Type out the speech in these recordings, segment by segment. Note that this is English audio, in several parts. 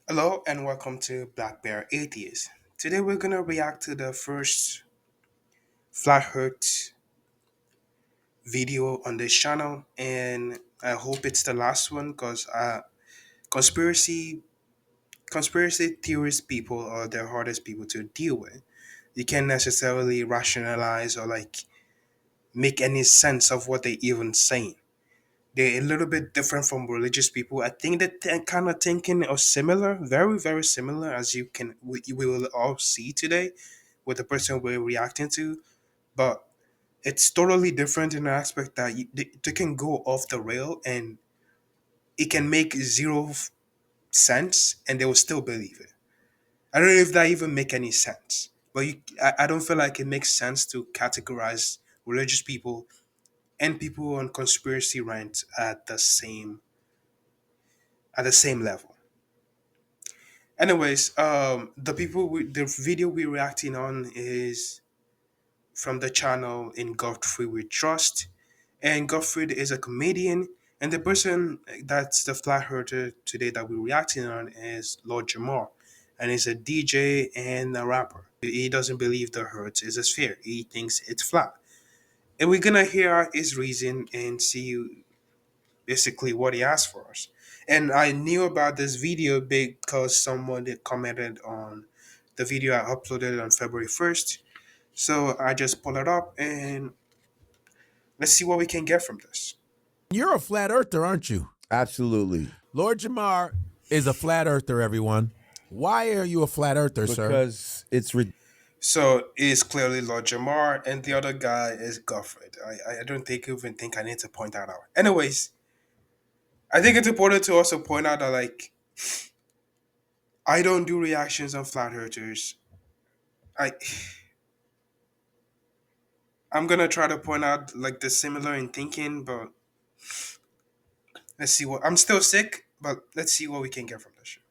Hello and welcome to Black Bear Atheist. Today we're gonna react to the first Flat Earth video on this channel, and I hope it's the last one because conspiracy conspiracy theorist people are the hardest people to deal with. You can't necessarily rationalize or make any sense of what they even saying. They're a little bit different from religious people. I think that kind of thinking are similar, very very similar, as we will all see today with the person we're reacting to, but it's totally different in the aspect that they can go off the rail and it can make sense and they will still believe it. I don't know if that even make any sense, but I don't feel like it makes sense to categorize religious people and people on conspiracy rant at the same level. Anyways, the video we're reacting on is from the channel In Godfrey We Trust. And Godfrey is a comedian, and the person that's the flat earther today that we're reacting on is Lord Jamal. And he's a DJ and a rapper. He doesn't believe the earth is a sphere. He thinks it's flat. And we're gonna hear his reason and see basically what he asked for us. And I knew about this video because someone had commented on the video I uploaded on February 1st. So I just pulled it up and let's see what we can get from this. You're a flat earther, aren't you? Absolutely. Lord Jamar is a flat earther, everyone. Why are you a flat earther, sir? Because it's So it's clearly Lord Jamar and the other guy is Godfrey. I don't even think I need to point that out. Anyways, I think it's important to also point out that I don't do reactions on flat earthers. I I'm gonna try to point out the similar in thinking, but let's see what I'm still sick, but let's see what we can get from this show.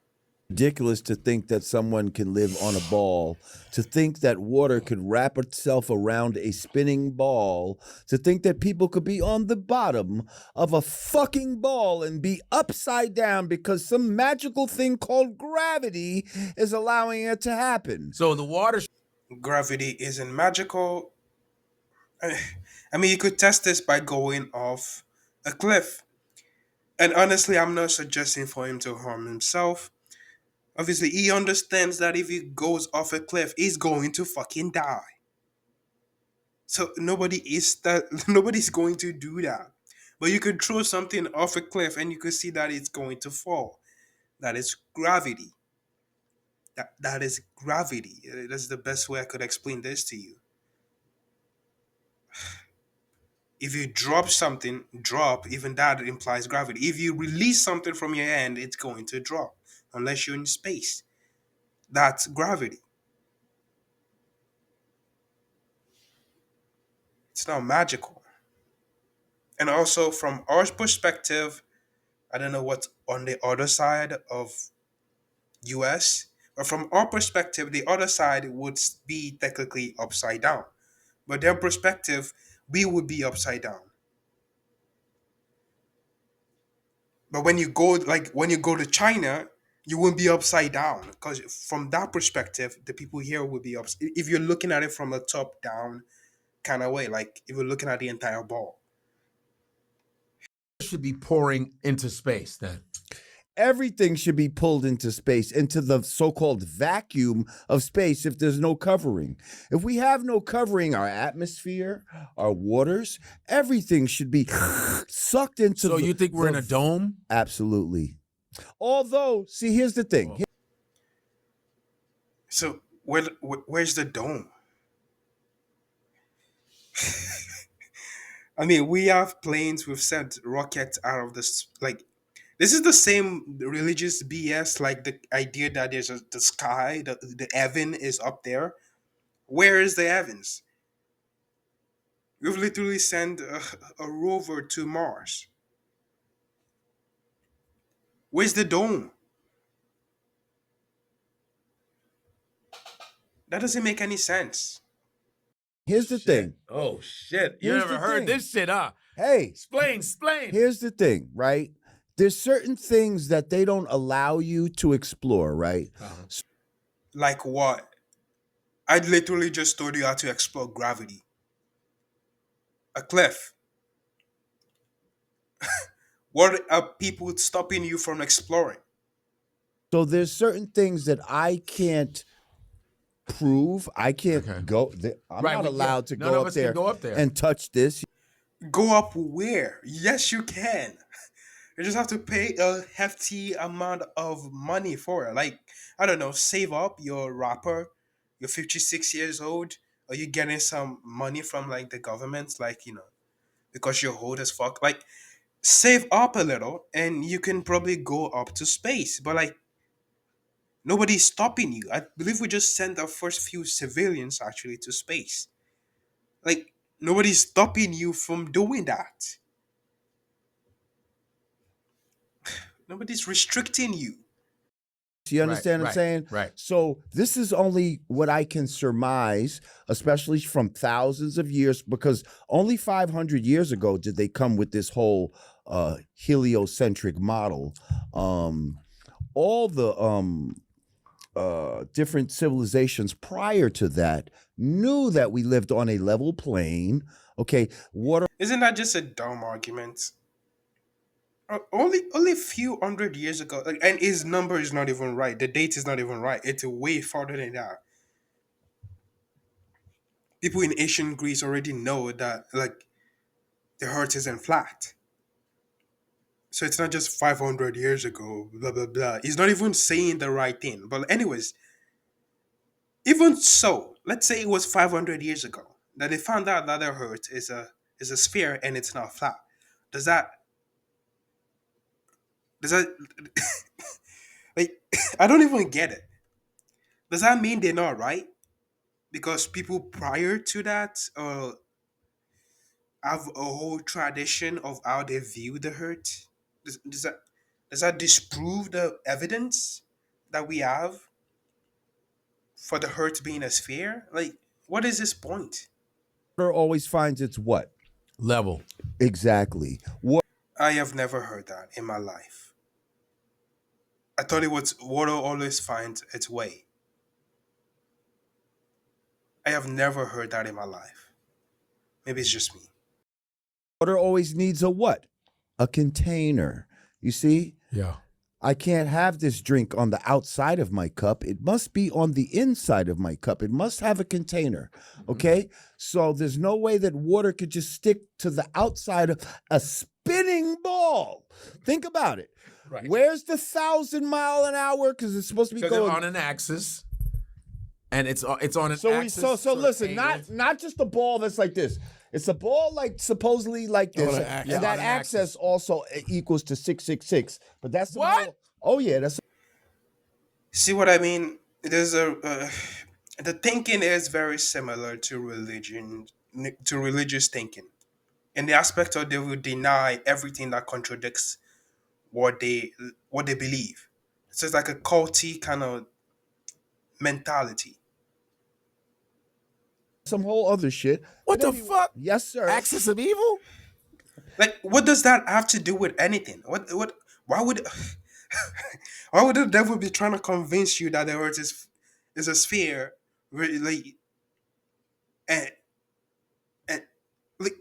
ridiculous to think that someone can live on a ball, to think that water could wrap itself around a spinning ball, to think that people could be on the bottom of a fucking ball and be upside down because some magical thing called gravity is allowing it to happen. So the water. Gravity isn't magical. I mean, you could test this by going off a cliff. And honestly, I'm not suggesting for him to harm himself. Obviously, he understands that if he goes off a cliff, he's going to fucking die. So nobody's going to do that. But you could throw something off a cliff and you could see that it's going to fall. That is gravity. That is gravity. That's the best way I could explain this to you. If you drop something, even that implies gravity. If you release something from your hand, it's going to drop, unless you're in space. That's gravity. It's not magical. And also, from our perspective, I don't know what's on the other side of US, but from our perspective, the other side would be technically upside down. But their perspective, we would be upside down. But when you go to China, you wouldn't be upside down because from that perspective, the people here would be up. If you're looking at it from a top down kind of way, like if you're looking at the entire ball. Should be pouring into space then. Everything should be pulled into space, into the so-called vacuum of space if there's no covering. If we have no covering, our atmosphere, our waters, everything should be sucked into. So you think we're in a dome? Absolutely. Although, see, here's the thing. So where's the dome? I mean, we have planes. We've sent rockets out of this. This is the same religious BS, like the idea that the sky, the heaven is up there. Where is the heavens? We've literally sent a rover to Mars. Where's the dome? That doesn't make any sense. Here's the thing. Oh shit! You Here's never the heard thing. this shit, huh? Hey, Explain. here's the thing, right? There's certain things that they don't allow you to explore, right? Like what? I literally just told you how to explore gravity. A cliff. What are people stopping you from exploring? So there's certain things that I can't prove. I Okay. can't go. I'm Right. not allowed to None go of up us can there go up there. and touch this. Go up where? Yes, you can. You just have to pay a hefty amount of money for it. Like, I don't know, save up your rapper, you're 56 years old, or you getting some money from like the government, like, because you're old as fuck. Like, save up a little and you can probably go up to space. But like, nobody's stopping you. I believe we just sent our first few civilians actually to space. Like, nobody's stopping you from doing that. Nobody's restricting you. You Right. understand what I'm Right. saying? Right. So this is only what I can surmise, especially from thousands of years, because only 500 years ago did they come with this whole heliocentric model. All the different civilizations prior to that knew that we lived on a level plane. Okay, water Isn't that just a dumb argument? Only a few hundred years ago, like, and his number is not even right. The date is not even right. It's way farther than that. People in ancient Greece already know that like the Earth isn't flat. So it's not just 500 years ago. Blah blah blah. He's not even saying the right thing. But anyways, even so, let's say it was 500 years ago that they found out that the Earth is a sphere and it's not flat. Does that does that like I don't even get it. Does that mean they're not right? Because people prior to that have a whole tradition of how they view the hurt. Does that disprove the evidence that we have for the hurt being a sphere? Like, what is this point? always finds its what? Level. Exactly. I have never heard that in my life. I thought it was water always finds its way. I have never heard that in my life. Maybe it's just me. Water always needs a what? A container. You see? Yeah. I can't have this drink on the outside of my cup. It must be on the inside of my cup. It must have a container. Okay? So there's no way that water could just stick to the outside of a spinning ball. Think about it. Right. Where's the 1,000-mile-an-hour? Because it's supposed to be Because going on an axis, and it's on an So axis. so listen, angled. not just a ball that's like this. It's a ball like supposedly like this, On an and axis. that Yeah, on an axis axis. also equals to 666. But that's the What? Oh yeah, that's See what I mean? There's the thinking is very similar to religion, to religious thinking, in the aspect of they will deny everything that contradicts what they what they believe. So it's like a culty kind of mentality. some whole other shit. What But the anyway, fuck? yes, sir. Axis of evil? Like, what does that have to do with anything? What? Why would why would the devil be trying to convince you that the earth is a sphere? Like, and, and like,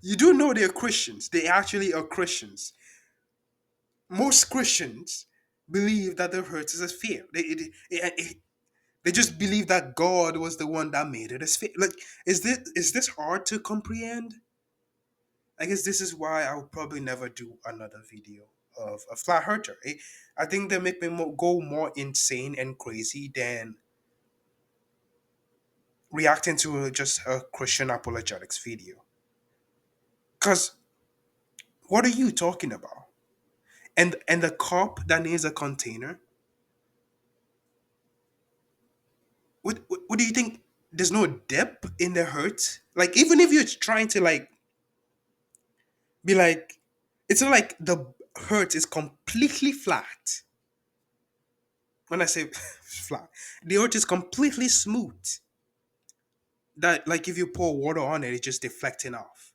you do know they're Christians. They actually are Christians. Most Christians believe that the earth is a sphere. They just believe that God was the one that made it a sphere. Like, is this hard to comprehend? I guess this is why I will probably never do another video of a flat earther. I think they make me go more insane and crazy than reacting to just a Christian apologetics video. Cause what are you talking about? And the cup that needs a container. What do you think? There's no depth in the hurt. Like, even if you're trying to like be like, it's not like the hurt is completely flat. When I say flat, the earth is completely smooth. That, like, if you pour water on it, it's just deflecting off.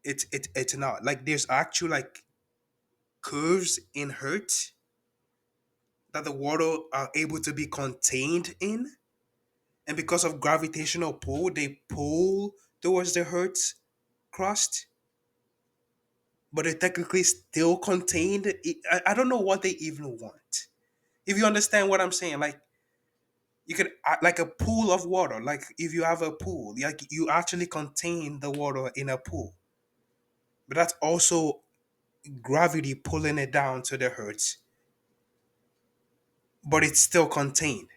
It's not like there's actual like curves in Hertz that the water are able to be contained in, and because of gravitational pull, they pull towards the Hertz crust, but they're technically still contained. I don't know what they even want. If you understand what I'm saying, like you could like a pool of water. Like if you have a pool, like you actually contain the water in a pool, but that's also gravity pulling it down to the Hertz, but it's still contained,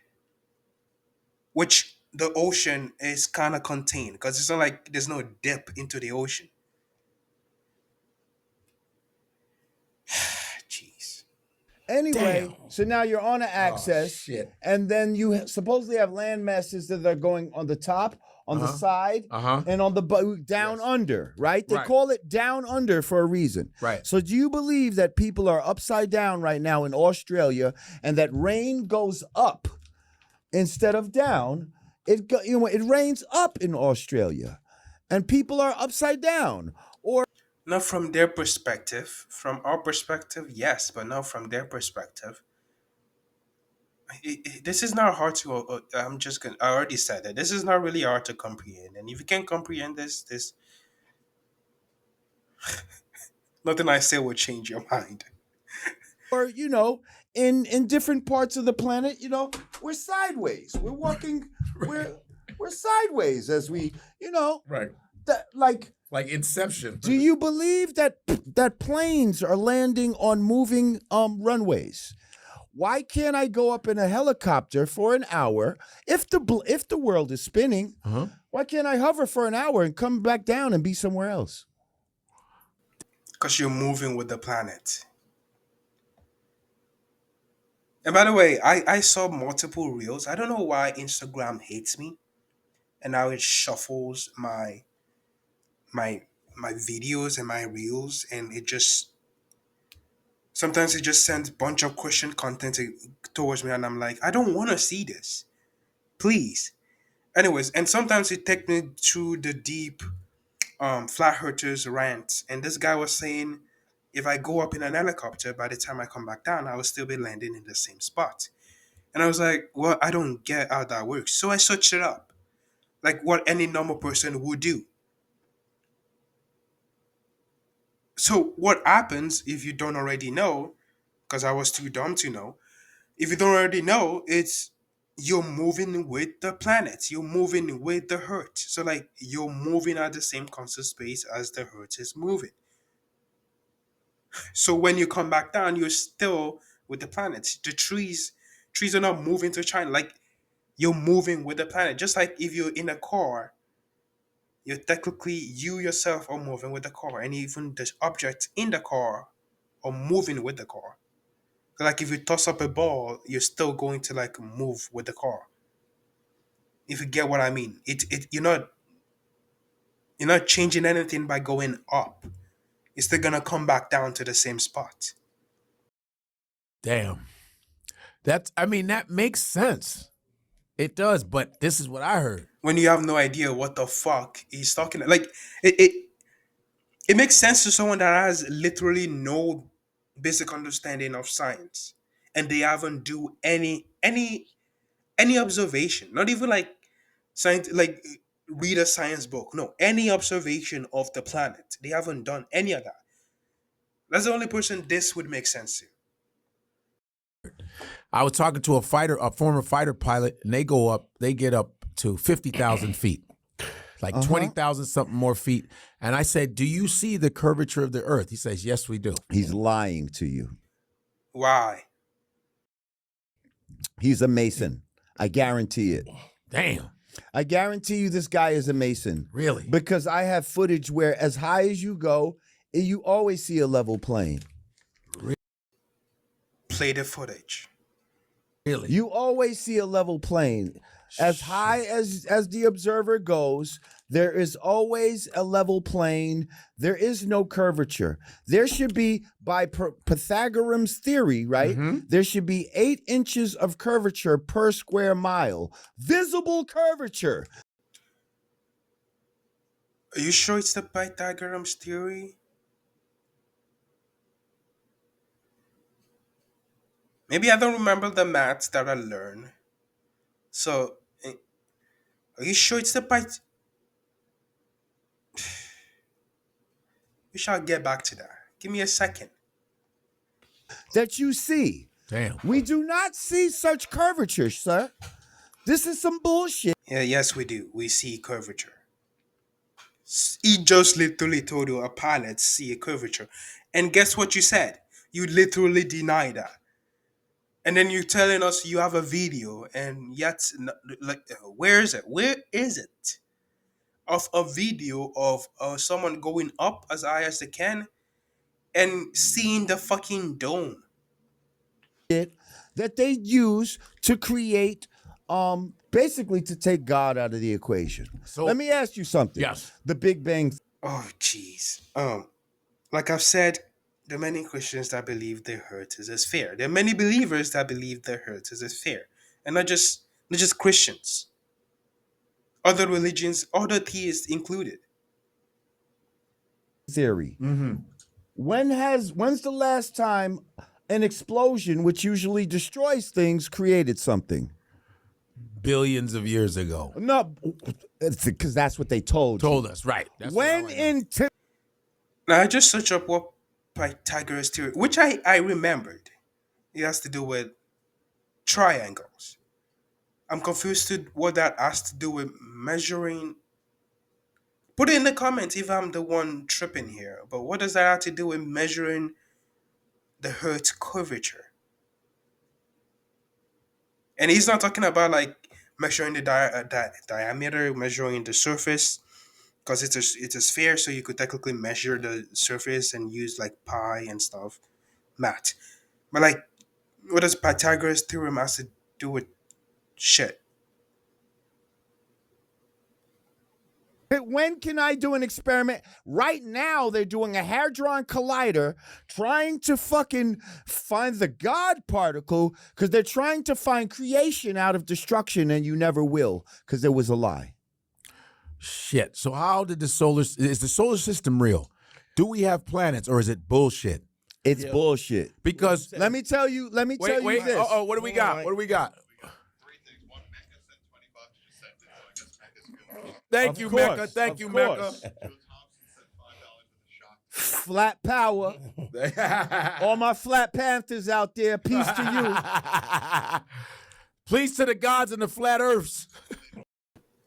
which the ocean is kind of contained because it's not like there's no dip into the ocean. Jeez. Anyway, Damn. so now you're on an axis, shit. and then you supposedly have land masses that are going on the top, on the side, and on the down Yes. under, right? They Right. call it down under for a reason. Right. So do you believe that people are upside down right now in Australia, and that rain goes up instead of down? It rains up in Australia, and people are upside down. Or Not from their perspective. From our perspective, yes, but not from their perspective. This is not hard to. I'm just gonna. I already said it. This is not really hard to comprehend. And if you can't comprehend this, nothing I say will change your mind. in different parts of the planet, we're sideways. We're walking. We're sideways as we, Right. like. Like Inception. Do you believe that planes are landing on moving runways? Why can't I go up in a helicopter for an hour if the world is spinning? Why can't I hover for an hour and come back down and be somewhere else? Because you're moving with the planet. And by the way, I saw multiple reels. I don't know why Instagram hates me, and now it shuffles my my videos and my reels, and it just sometimes it just sends a bunch of question content towards me, and I'm like, I don't want to see this. Please. Anyways, and sometimes it takes me to the deep flat earthers rant, and this guy was saying if I go up in an helicopter, by the time I come back down, I will still be landing in the same spot. And I was like, well, I don't get how that works. So I searched it up, like what any normal person would do. So what happens if you don't already know? Because I was too dumb to know. If you don't already know, it's you're moving with the planet. You're moving with the Earth. So like you're moving at the same constant space as the Earth is moving. So when you come back down, you're still with the planet. The trees are not moving to China. Like you're moving with the planet. Just like if you're in a car, you're technically you yourself are moving with the car, and even the objects in the car are moving with the car. Like if you toss up a ball, you're still going to like move with the car. If you get what I mean, it you're not changing anything by going up. It's still gonna come back down to the same spot. Damn. That makes sense. It does, but this is what I heard. When you have no idea what the fuck he's talking, like it it makes sense to someone that has literally no basic understanding of science, and they haven't do any observation, not even like science, like read a science book. No, any observation of the planet. They haven't done any of that. That's the only person this would make sense to. I was talking to a former fighter pilot, and they get up to 50,000 feet, like 20,000 something more feet. And I said, do you see the curvature of the earth? He says, yes, we do. He's lying to you. Why? He's a Mason. I guarantee it. Damn. I guarantee you this guy is a Mason. Really? Because I have footage where as high as you go, you always see a level plane. Play the footage. Really? You always see a level plane. As high as the observer goes, there is always a level plane. There is no curvature. There should be, by Pythagorean's theory, right? There should be 8 inches of curvature per square mile. Visible curvature. Are you sure it's the Pythagorean's theory? Maybe I don't remember the maths that I learned. So, are you sure it's the part? We shall get back to that. Give me a second. That you see. Damn. We do not see such curvature, sir. This is some bullshit. Yeah, yes, we do. We see curvature. He just literally told you a pilot see a curvature. And guess what you said? You literally deny that. And then you're telling us you have a video, and yet, like, where is it? Where is it? Of a video of someone going up as high as they can and seeing the fucking dome. That they use to create basically to take God out of the equation. So let me ask you something. Yes. The Big Bang. Oh, jeez. Like I've said, there are many Christians that believe the earth is a sphere. There are many believers that believe the earth is a sphere, and not just Christians. Other religions, other theists included. Theory. When's the last time an explosion, which usually destroys things, created something? Billions of years ago. No, because that's what they told us, right. That's what I when know. in Now I just searched up what Pythagoras theory, which I remembered. It has to do with triangles. I'm confused to what that has to do with measuring. Put it in the comments if I'm the one tripping here. But what does that have to do with measuring the Earth's curvature? And he's not talking about like measuring the diameter, measuring the surface, because it's a sphere, so you could technically measure the surface and use like pi and stuff, math. But like, what does Pythagoras theorem has to do with shit? when can I do an experiment? Right now, they're doing a hadron collider trying to fucking find the God particle because they're trying to find creation out of destruction, and you never will because there was a lie. Shit. So how did is the solar system real? Do we have planets or is it bullshit? It's bullshit. Because Let me tell you wait, this. what do we got? What do we got? Thank you, course, Mecca. Thank you, of Mecca. course. Flat power. All my flat panthers out there, peace to you. Please to the gods and the flat earths.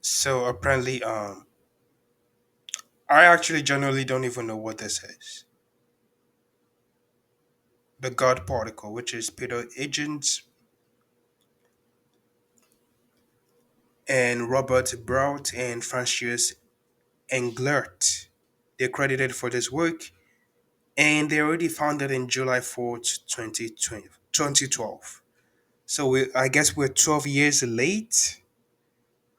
So apparently, I actually generally don't even know what this is. The God particle, which is Peter Hitchens and Robert Braut and Francis Englert. They're credited for this work, and they already founded in July 4th, 2012. So I guess we're 12 years late.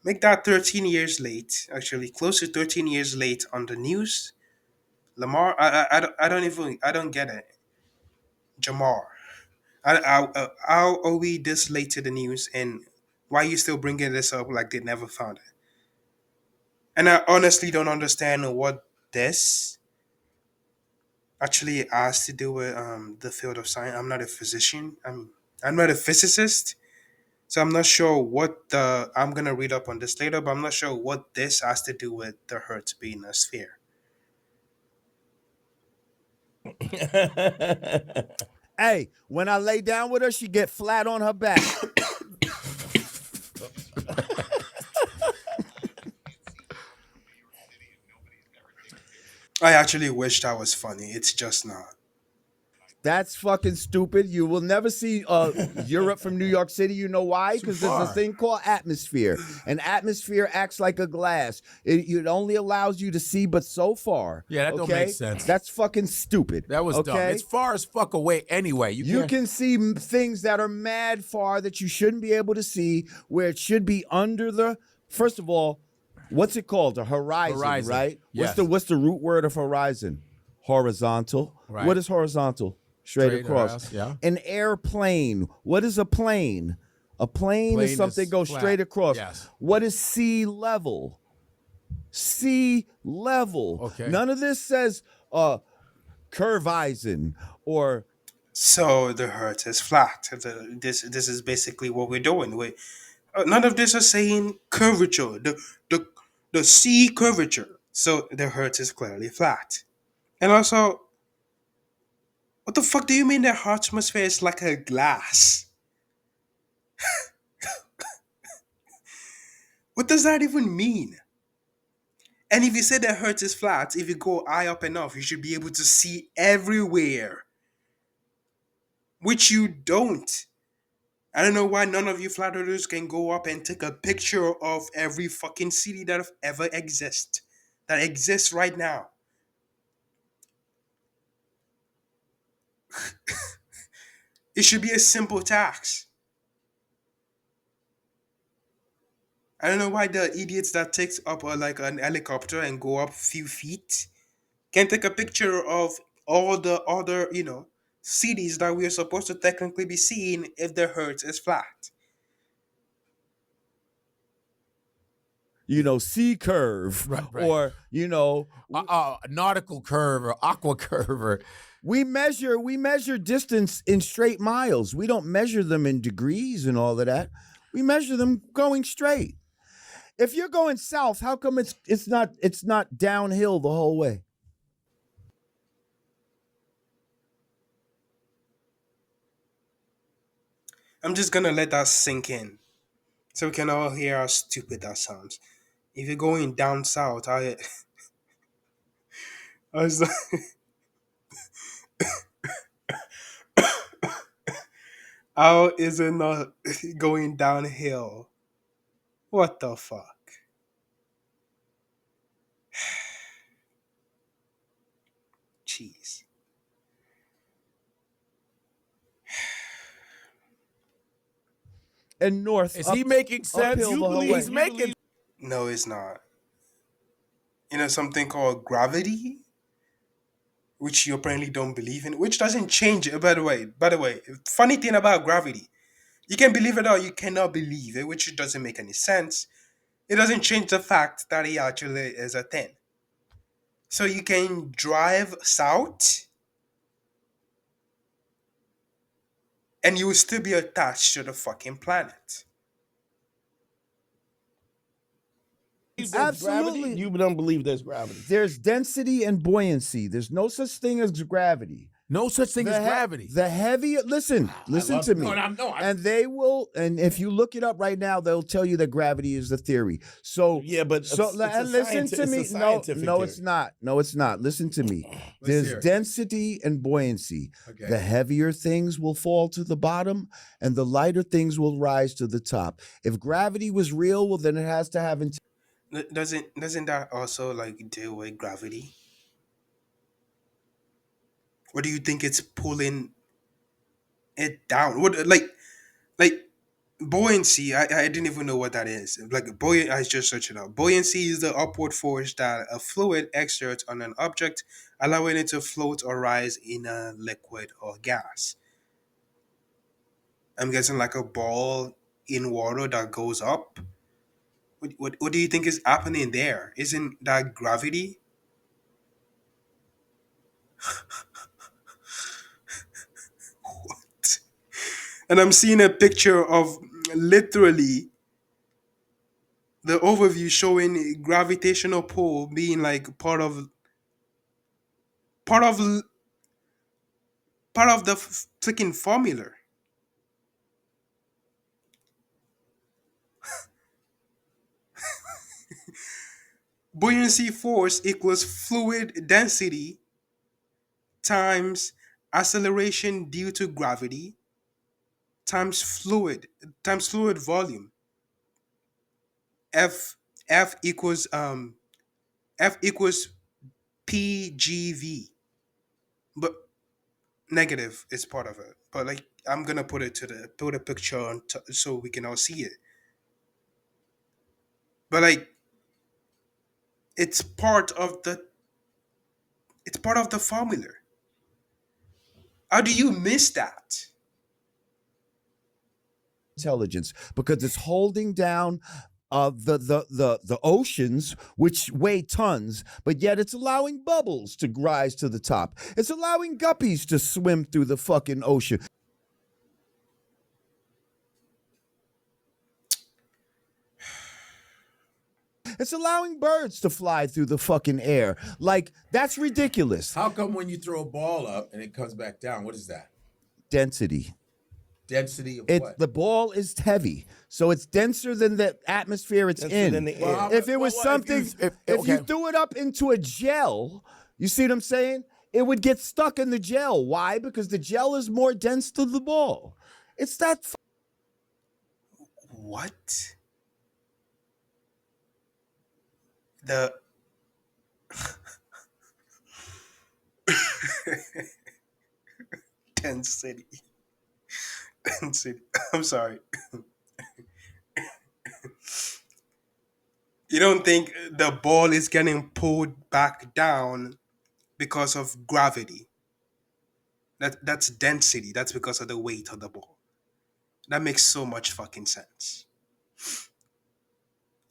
Make that 13 years late, actually, close to 13 years late on the news. Lamar, I don't get it. Jamal, how are we this late to the news, and why are you still bringing this up like they never found it? And I honestly don't understand what this actually has to do with the field of science. I'm not a physician. I'm not a physicist, so I'm not sure what the I'm gonna read up on this later, but I'm not sure what this has to do with the Earth being a sphere. Hey, when I lay down with her, she get flat on her back. I actually wish that was funny. It's just not. That's fucking stupid. You will never see Europe from New York City. You know why? Because there's a far. thing called atmosphere. An atmosphere acts like a glass. It only allows you to see but so far. Yeah, that don't make sense. That's fucking stupid. That was dumb. It's far as fuck away anyway. You can see things that are mad far that you shouldn't be able to see, where it should be under the. First of all, what's it called? A horizon, right? Yes. What's the root word of horizon? Horizontal. Right. What is horizontal? Straight across. Yeah. An airplane. What is a plane? A plane is something goes flat. straight across. Yes. What is sea level? Sea level. Okay. None of this says curvising or So the Earth is flat. This is basically what we're doing. None of this is saying curvature. The the sea curvature. So the Earth is clearly flat. And also, what the fuck do you mean the atmosphere is like a glass? What does that even mean? And if you say the Earth is flat, if you go high up enough, you should be able to see everywhere, which you don't. I don't know why none of you flat earthers can go up and take a picture of every fucking city that have ever that exists right now. It should be a simple task. I don't know why the idiots that takes up like an helicopter and go up few feet can take a picture of all the other, cities that we are supposed to technically be seeing if the Earth is flat. C curve, Right. or Nautical curve or aqua curve or we measure distance in straight miles. We don't measure them in degrees and all of that. We measure them going straight. If you're going south, how come it's not downhill the whole way? I'm just gonna let that sink in so we can all hear how stupid that sounds. If you're going down south, I was like, how is it not going downhill? What the fuck? Jeez. And north, is he making sense? uphill the whole way. He's making No, it's not. Something called gravity, which you apparently don't believe in, which doesn't change it. By the way, funny thing about gravity, you can believe it or you cannot believe it, which doesn't make any sense. It doesn't change the fact that it actually is a thing. So you can drive south and you will still be attached to the fucking planet. Absolutely. You don't believe there's gravity. There's density and buoyancy. There's no such thing as gravity. no such thing as gravity. The heavier, listen to me. And if you look it up right now, they'll tell you that gravity is the theory. So Yeah, but listen to me. No, it's not. No, it's not. Listen to me. There's hear it. density and buoyancy. Okay. The heavier things will fall to the bottom, and the lighter things will rise to the top. If gravity was real, well, then it has to have. Doesn't that also like deal with gravity? Or do you think it's pulling it down? What like buoyancy? I didn't even know what that is. Like I just searched it out. Buoyancy is the upward force that a fluid exerts on an object, allowing it to float or rise in a liquid or gas. I'm guessing like a ball in water that goes up. What do you think is happening there? Isn't that gravity? And I'm seeing a picture of literally the overview showing gravitational pull being like part of part of the freaking formula. Buoyancy force equals fluid density times acceleration due to gravity times fluid volume. F F equals F equals PGV. But negative is part of it. But like I'm gonna put a picture so we can all see it. But like it's part of the it's part of the formula. How do you miss that? Intelligence, because it's holding down the oceans, which weigh tons, but yet it's allowing bubbles to rise to the top. It's allowing guppies to swim through the fucking ocean. It's allowing birds to fly through the fucking air. Like, that's ridiculous. How come when you throw a ball up and it comes back down, what is that? Density. Density of It what? the ball is heavy, so it's denser than the atmosphere it's Denser in. than the air. Well, If it was something, if you okay. threw it up into a gel, you see what I'm saying? It would get stuck in the gel. Why? Because the gel is more dense to the ball. It's that. What? The density. Density. I'm sorry. You don't think the ball is getting pulled back down because of gravity? That's density. That's because of the weight of the ball. That makes so much fucking sense.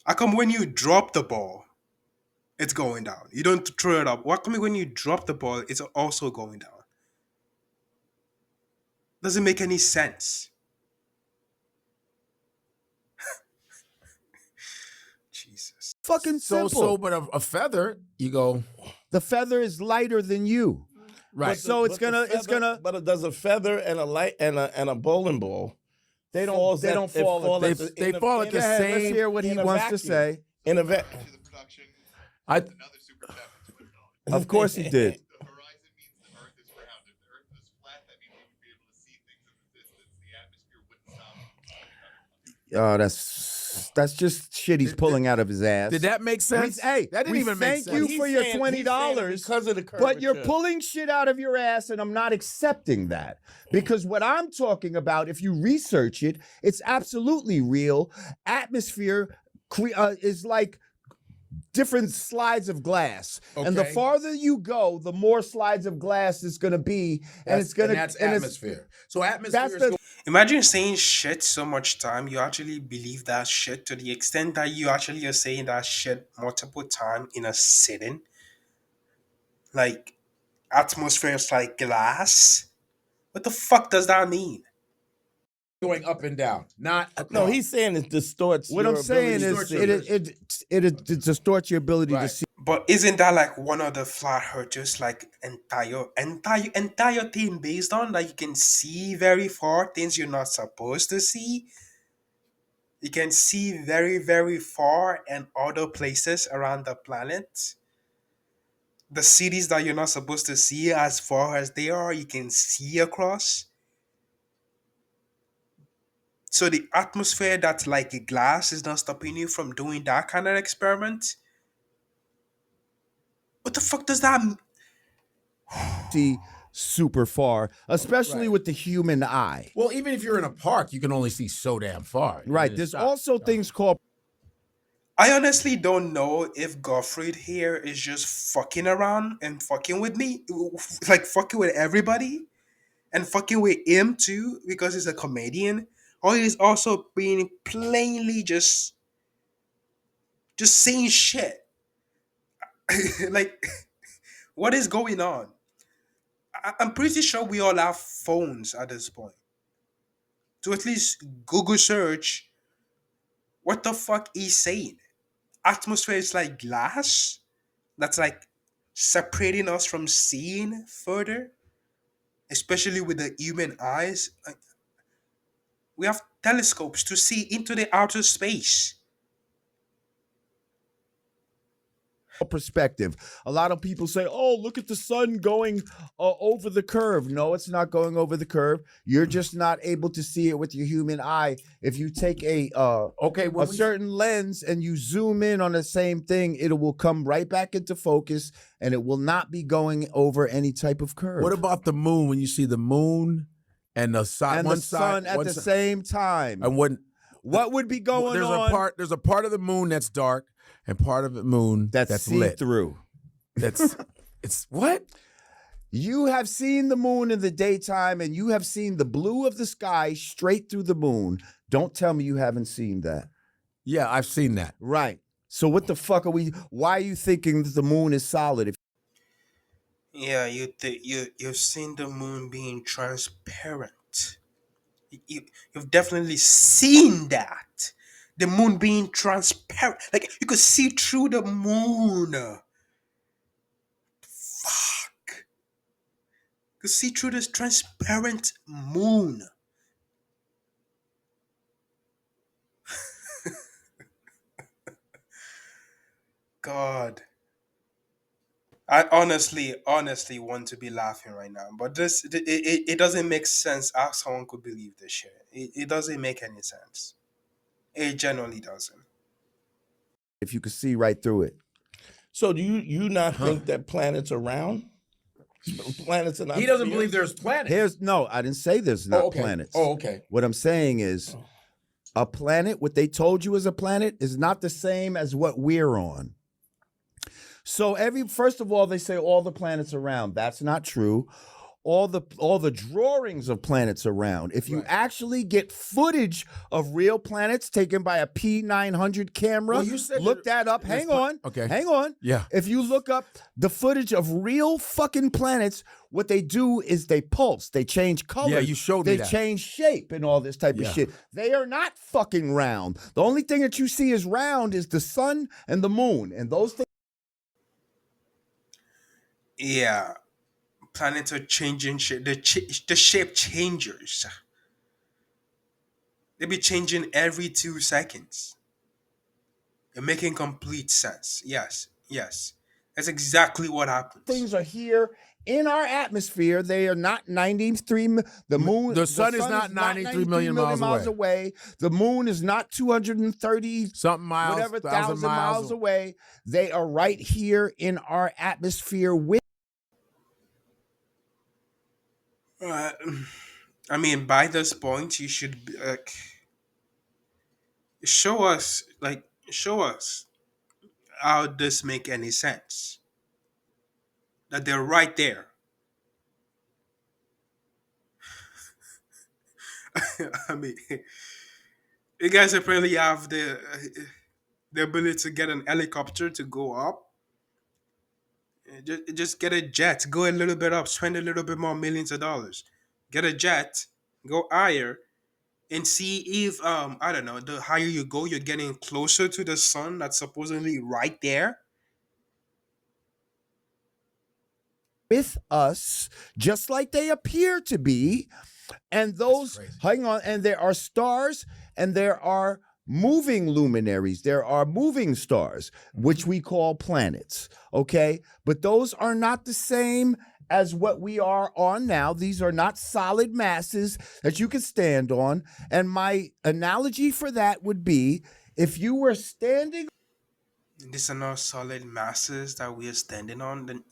How come when you drop the ball, it's going down? You don't throw it up. Why come when you drop the ball, it's also going down? Doesn't make any sense. Jesus. Fucking simple. But a feather, you go The feather is lighter than you. right. So it's gonna. But does a feather and a light and a bowling ball? They don't. falls They at- don't it fall. fall At at the, the- they in a- fall at in the a- Go ahead, let's same. hear what he in a wants to vacuum. say. In a vet. To the production. I Another super chat was put on. Of course he did. The horizon means the Earth is round. If the Earth was flat, that means we would be able to see things in the distance. The atmosphere wouldn't stop. Oh, that's just shit he's pulling out of his ass. did that make sense? Hey, that didn't we even make thank sense. you He's for your saying- $20, he's saying it because of the but you're curvature. pulling shit out of your ass, and I'm not accepting that. Because what I'm talking about, if you research it, it's absolutely real. Atmosphere is like different slides of glass. And the Okay. farther you go, the more slides of glass it's going to be. And it's going to... that's atmosphere. So atmosphere That's is the... Imagine saying shit so much time you actually believe that shit to the extent that you actually are saying that shit multiple times in a sitting. Like atmosphere is like glass. What the fuck does that mean? going up and down, not No, across. he's saying it distorts. What your I'm saying ability is to see. it distorts your ability to Right. see. But isn't that like one of the flat earthers like entire thing based on like you can see very far things you're not supposed to see? You can see very, very far and other places around the planet. The cities that you're not supposed to see as far as they are, you can see across. So the atmosphere that's like a glass is not stopping you from doing that kind of experiment. What the fuck does that mean? See super far, especially Right. with the human eye. Well, even if you're in a park, you can only see so damn far. Right. It's There's not- also things called I honestly don't know if Gottfried here is just fucking around and fucking with me, like fucking with everybody, and fucking with him too because he's a comedian, or he's also being plainly just saying shit. Like, what is going on? I'm pretty sure we all have phones at this point to at least Google search what the fuck he's saying. Atmosphere is like glass that's like separating us from seeing further, especially with the human eyes. Like, we have telescopes to see into the outer space. perspective. A lot of people say, "Oh, look at the sun going over the curve." No, it's not going over the curve. You're just not able to see it with your human eye. If you take a Okay, when we- certain lens and you zoom in on the same thing, it will come right back into focus, and it will not be going over any type of curve. what about the moon? When you see the moon and the side, and one the sun side, at one the side- same time? and when What would be going there's on? there's a part of the moon that's dark and part of the moon That's see lit. through. That's it's what? You have seen the moon in the daytime, and you have seen the blue of the sky straight through the moon. Don't tell me you haven't seen that. Yeah, I've seen that. Right. So what the fuck are we? Why are you thinking that the moon is solid? If Yeah, you've seen the moon being transparent. You've definitely seen that. The moon being transparent. Like you could see through the moon. Fuck. You could see through this transparent moon. God. I honestly want to be laughing right now, but it doesn't make sense how someone could believe this shit. It doesn't make any sense. It generally doesn't. you could see right through it. So do you not think that planets are round? Planets are not. He doesn't spheres? believe there's planets. I didn't say there's not okay. planets. Oh, okay. What I'm saying is a planet, what they told you is a planet, is not the same as what we're on. So first of all, they say all the planets are round. That's not true. All the drawings of planets are round. If you actually get footage of real planets taken by a P900 camera, Well, you said look that up. Hang on. Okay. Hang on. Yeah. If you look up the footage of real fucking planets, what they do is they pulse, they change color. Yeah, you showed me They that. change shape and all this type of shit. They are not fucking round. The only thing that you see is round is the sun and the moon, and those things. Yeah, planets are changing shape. The shape changes. They be changing every 2 seconds. They're making complete sense. Yes, yes, that's exactly what happens. Things are here in our atmosphere. They are not 93. The moon. The sun is not 93 million miles away. The moon is not 230 something miles, whatever 1,000 thousand miles away. They are right here in our atmosphere with. I mean, by this point, you should be, show us how this make any sense. That they're right there. I mean, you guys apparently have the ability to get an helicopter to go up. Just get a jet, go a little bit up, spend a little bit more millions of dollars. Get a jet, go higher, and see if I don't know, the higher you go, you're getting closer to the sun that's supposedly right there. With us, just like they appear to be. And those, hang on, and there are stars and there are moving luminaries. There are moving stars, which we call planets, okay? But those are not the same as what we are on now. These are not solid masses that you can stand on. And my analogy for that would be if you were standing. These are not solid masses that we are standing on. Then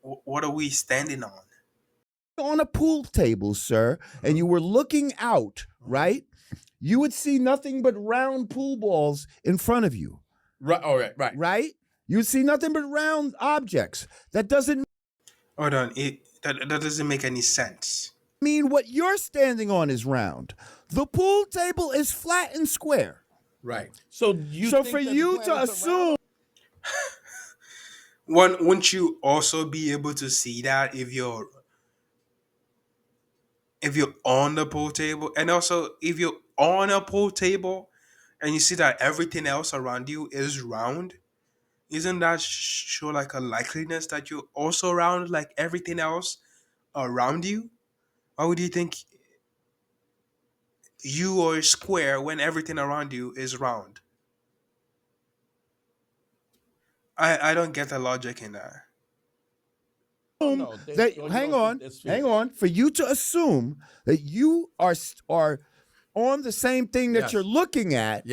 what are we standing on a pool table, sir, and you were looking out, right? You would see nothing but round pool balls in front of you. Right. All right. Right. Right? You would see nothing but round objects. That doesn't Hold on. That doesn't make any sense. mean what you're standing on is round. The pool table is flat and square. Right. So for you to assume. Wouldn't you also be able to see that if you're on the pool table, and also if you're on a pool table and you see that everything else around you is round, isn't that show like a likeliness that you're also round like everything else around you? Why would you think you are square when everything around you is round? I don't get the logic in that. No, Hang on. For you to assume that you are on the same thing that you're looking at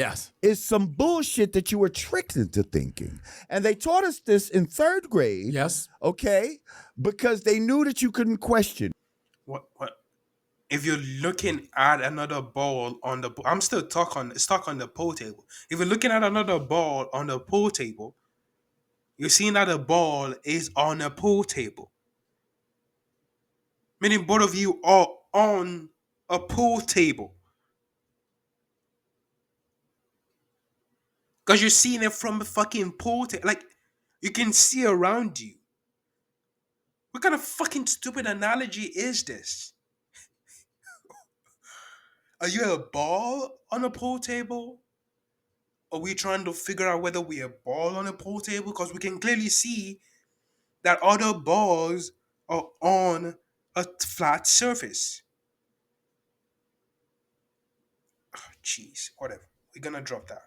is some bullshit that you were tricked into thinking. And they taught us this in 3rd grade. Yes. Okay? Because they knew that you couldn't question. What? If you're looking at another ball on the, I'm still stuck on the pool table. If you're looking at another ball on the pool table, you're seeing that the ball is on a pool table. Meaning both of you are on a pool table. Because you're seeing it from the fucking like you can see around you. What kind of fucking stupid analogy is this? Are you a ball on a pool table? Are we trying to figure out whether we're a ball on a pool table? Because we can clearly see that other balls are on a flat surface. Jeez, whatever. We're gonna drop that.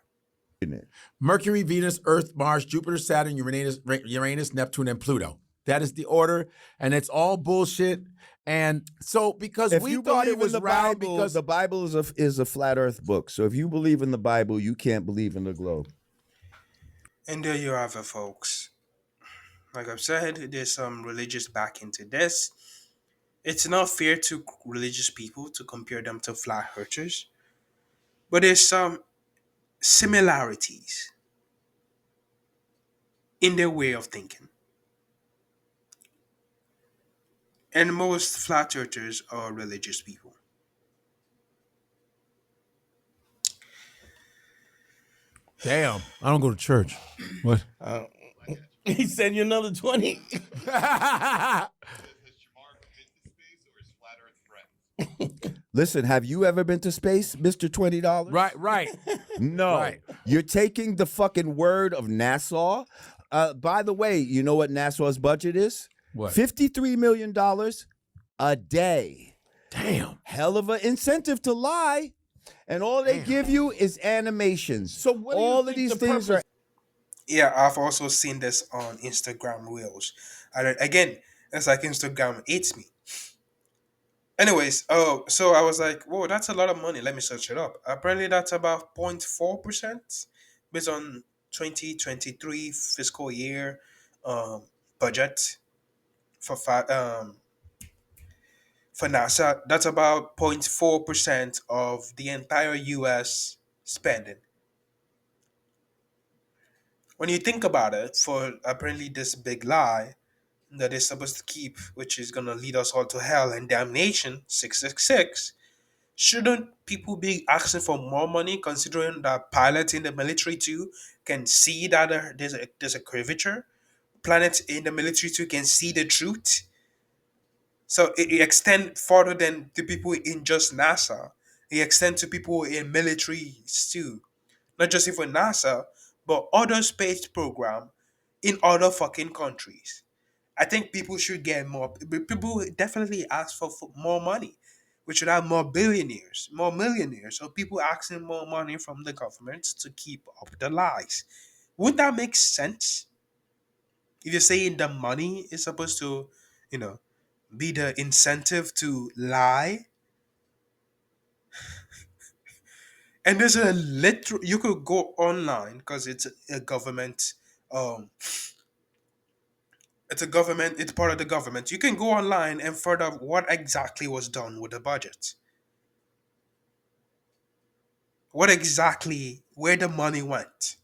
Mercury, Venus, Earth, Mars, Jupiter, Saturn, Uranus, Neptune, and Pluto. That is the order, and it's all bullshit. And so, because If we you thought it believe in was the round, Bible, because the Bible is a flat Earth book. So if you believe in the Bible, you can't believe in the globe. And there you have it, folks. Like I've said, there's some religious backing to this. It's not fair to religious people to compare them to flat earthers, but there's some similarities in their way of thinking. And most flat earthers are religious people. damn, I don't go to church. What? He sent you another 20. Has Shamar been to space or is flat Earth friends? Listen, have you ever been to space, Mr. $20? Right. No. Right. You're taking the fucking word of NASA. By the way, you know what NASA's budget is? What? $53 million a day. Damn. Hell of an incentive to lie. And all they give you is animations. So what do you all of think these the things purpose- are Yeah, I've also seen this on Instagram Reels. Again, it's like Instagram hates me. Anyways, oh, so I was like, whoa, that's a lot of money. Let me search it up. Apparently, that's about 0.4% based on 2023 fiscal year budget for for NASA. That's about 0.4% of the entire US spending. When you think about it, for apparently this big lie that is supposed to keep, which is going to lead us all to hell and damnation, 666, shouldn't people be asking for more money considering that pilots in the military too can see that there's a curvature? Planets in the military too can see the truth. So it extends further than the people in just NASA. It extends to people in militaries too. Not just even NASA, but other space program in other fucking countries. I think people should get more. People definitely ask for more money. We should have more billionaires, more millionaires, or people asking more money from the government to keep up the lies. Would that make sense? If you're saying the money is supposed to, you know, be the incentive to lie, and there's a literal. You could go online because a government. Um, it's a government. It's part of the government. You can go online and find out what exactly was done with the budget. What exactly where the money went.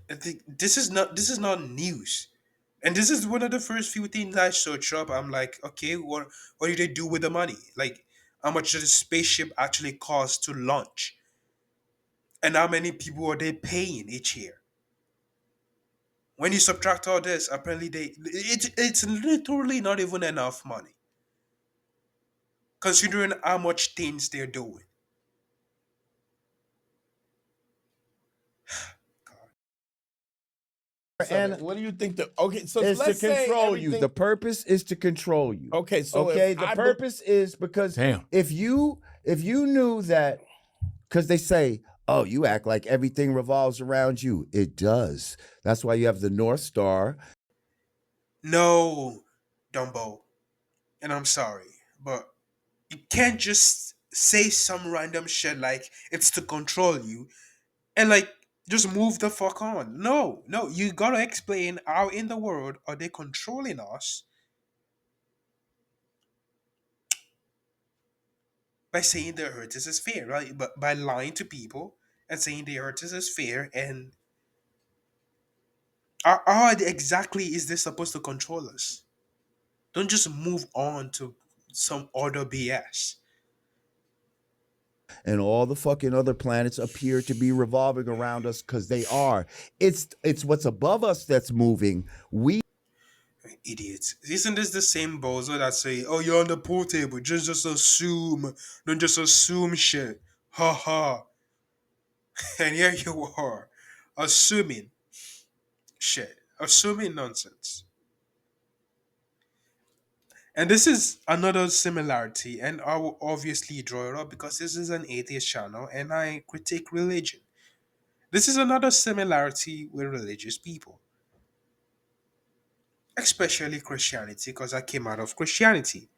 I think this is not news. And this is one of the first few things I search up. I'm like, okay, what do they do with the money? Like how much does the spaceship actually cost to launch? And how many people are they paying each year? When you subtract all this, apparently it's literally not even enough money. Considering how much things they're doing. and What do you think okay, so is to let's say control you. everything- The purpose is to control you. Okay, so okay, if the I be- purpose is because Damn. if you knew that, because they say, oh, you act like everything revolves around you. It does. That's why you have the North Star. No, Dumbo. And I'm sorry, but you can't just say some random shit like it's to control you and like just move the fuck on. No, you gotta explain how in the world are they controlling us by saying the earth is a sphere, right? But by lying to people and saying the earth is a sphere, and how exactly is this supposed to control us? Don't just move on to some other BS. and all the fucking other planets appear to be revolving around us because they are. It's what's above us that's moving. We Idiots. Isn't this the same bozo that say, "Oh, you're on the pool table. Just assume. Don't just assume shit." Ha ha. And here you are, assuming shit, assuming nonsense. And this is another similarity, and I will obviously draw it up because this is an atheist channel and I critique religion. This is another similarity with religious people, especially Christianity, because I came out of Christianity.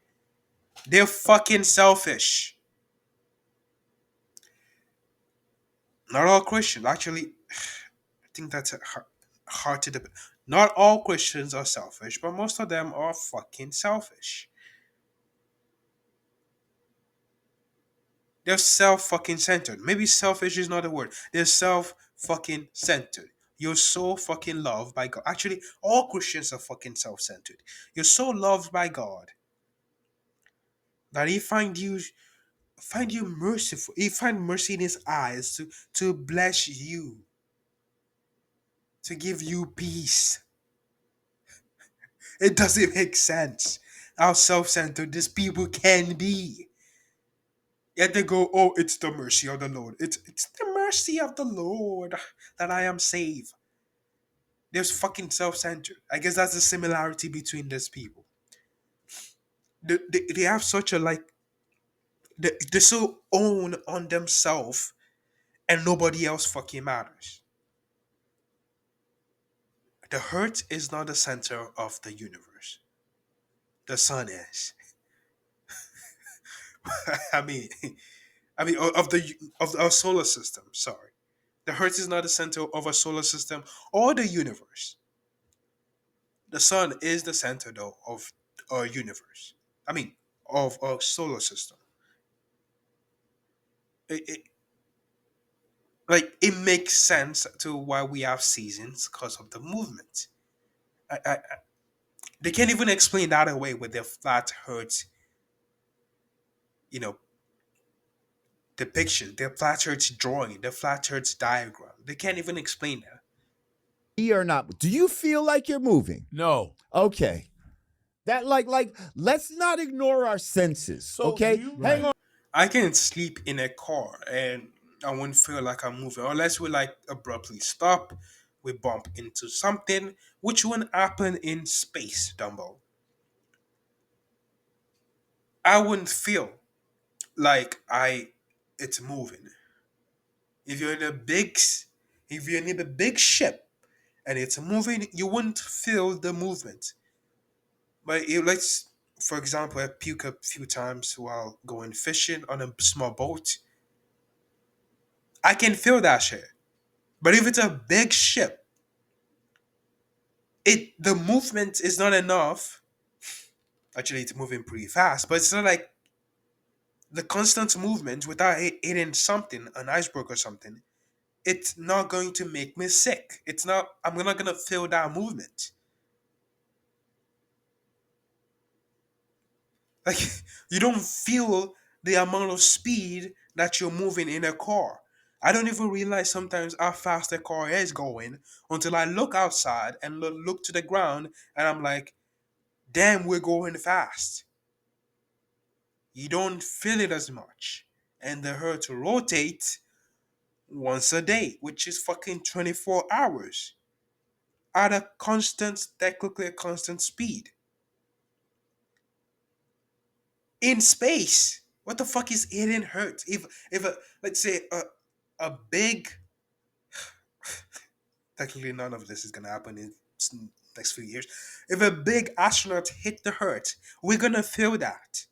They're fucking selfish. Not all Christians, actually, I think that's hard to debate. Not all Christians are selfish, but most of them are fucking selfish. They're self fucking centered. Maybe selfish is not a word. They're self fucking centered. You're so fucking loved by God. Actually, all Christians are fucking self centered. You're so loved by God that He find you merciful. He find mercy in His eyes to bless you, to give you peace. It doesn't make sense how self centered these people can be. Yet they go, "Oh, it's the mercy of the Lord. It's the mercy of the Lord that I am saved." They're fucking self-centered. I guess that's the similarity between these people. They have such a like they're so own on themselves and nobody else fucking matters. The hurt is not the center of the universe. The sun is. I mean, of our solar system. Sorry, the Earth is not the center of our solar system or the universe. The sun is the center though of our universe. I mean, of our solar system. It like it makes sense to why we have seasons because of the movement. I they can't even explain that away with their flat Earth, you know, depiction, their flat Earth drawing, their flat Earth diagram. They can't even explain that. are not. Do you feel like you're moving? No. Okay. That like let's not ignore our senses. So Okay? you- Hang on. I can sleep in a car and I wouldn't feel like I'm moving unless we like abruptly stop, we bump into something, which wouldn't happen in space, Dumbo. I wouldn't feel like I it's moving. If you're in a big if you're in a big ship and it's moving, you wouldn't feel the movement. But let's, for example, I puke a few times while going fishing on a small boat. I can feel that shit. But if it's a big ship, the movement is not enough. Actually, it's moving pretty fast, but it's not like the constant movement without hitting something, an iceberg or something. It's not going to make me sick. It's not. I'm not gonna feel that movement. Like you don't feel the amount of speed that you're moving in a car. I don't even realize sometimes how fast a car is going until I look outside and look to the ground and I'm like, damn, we're going fast. You don't feel it as much. And the earth rotates once a day, which is fucking 24 hours at a constant, technically a constant speed. In space. What the fuck is hitting hurt? If a let's say a big technically none of this is gonna happen in next few years. If a big astronaut hit the Earth, we're gonna feel that.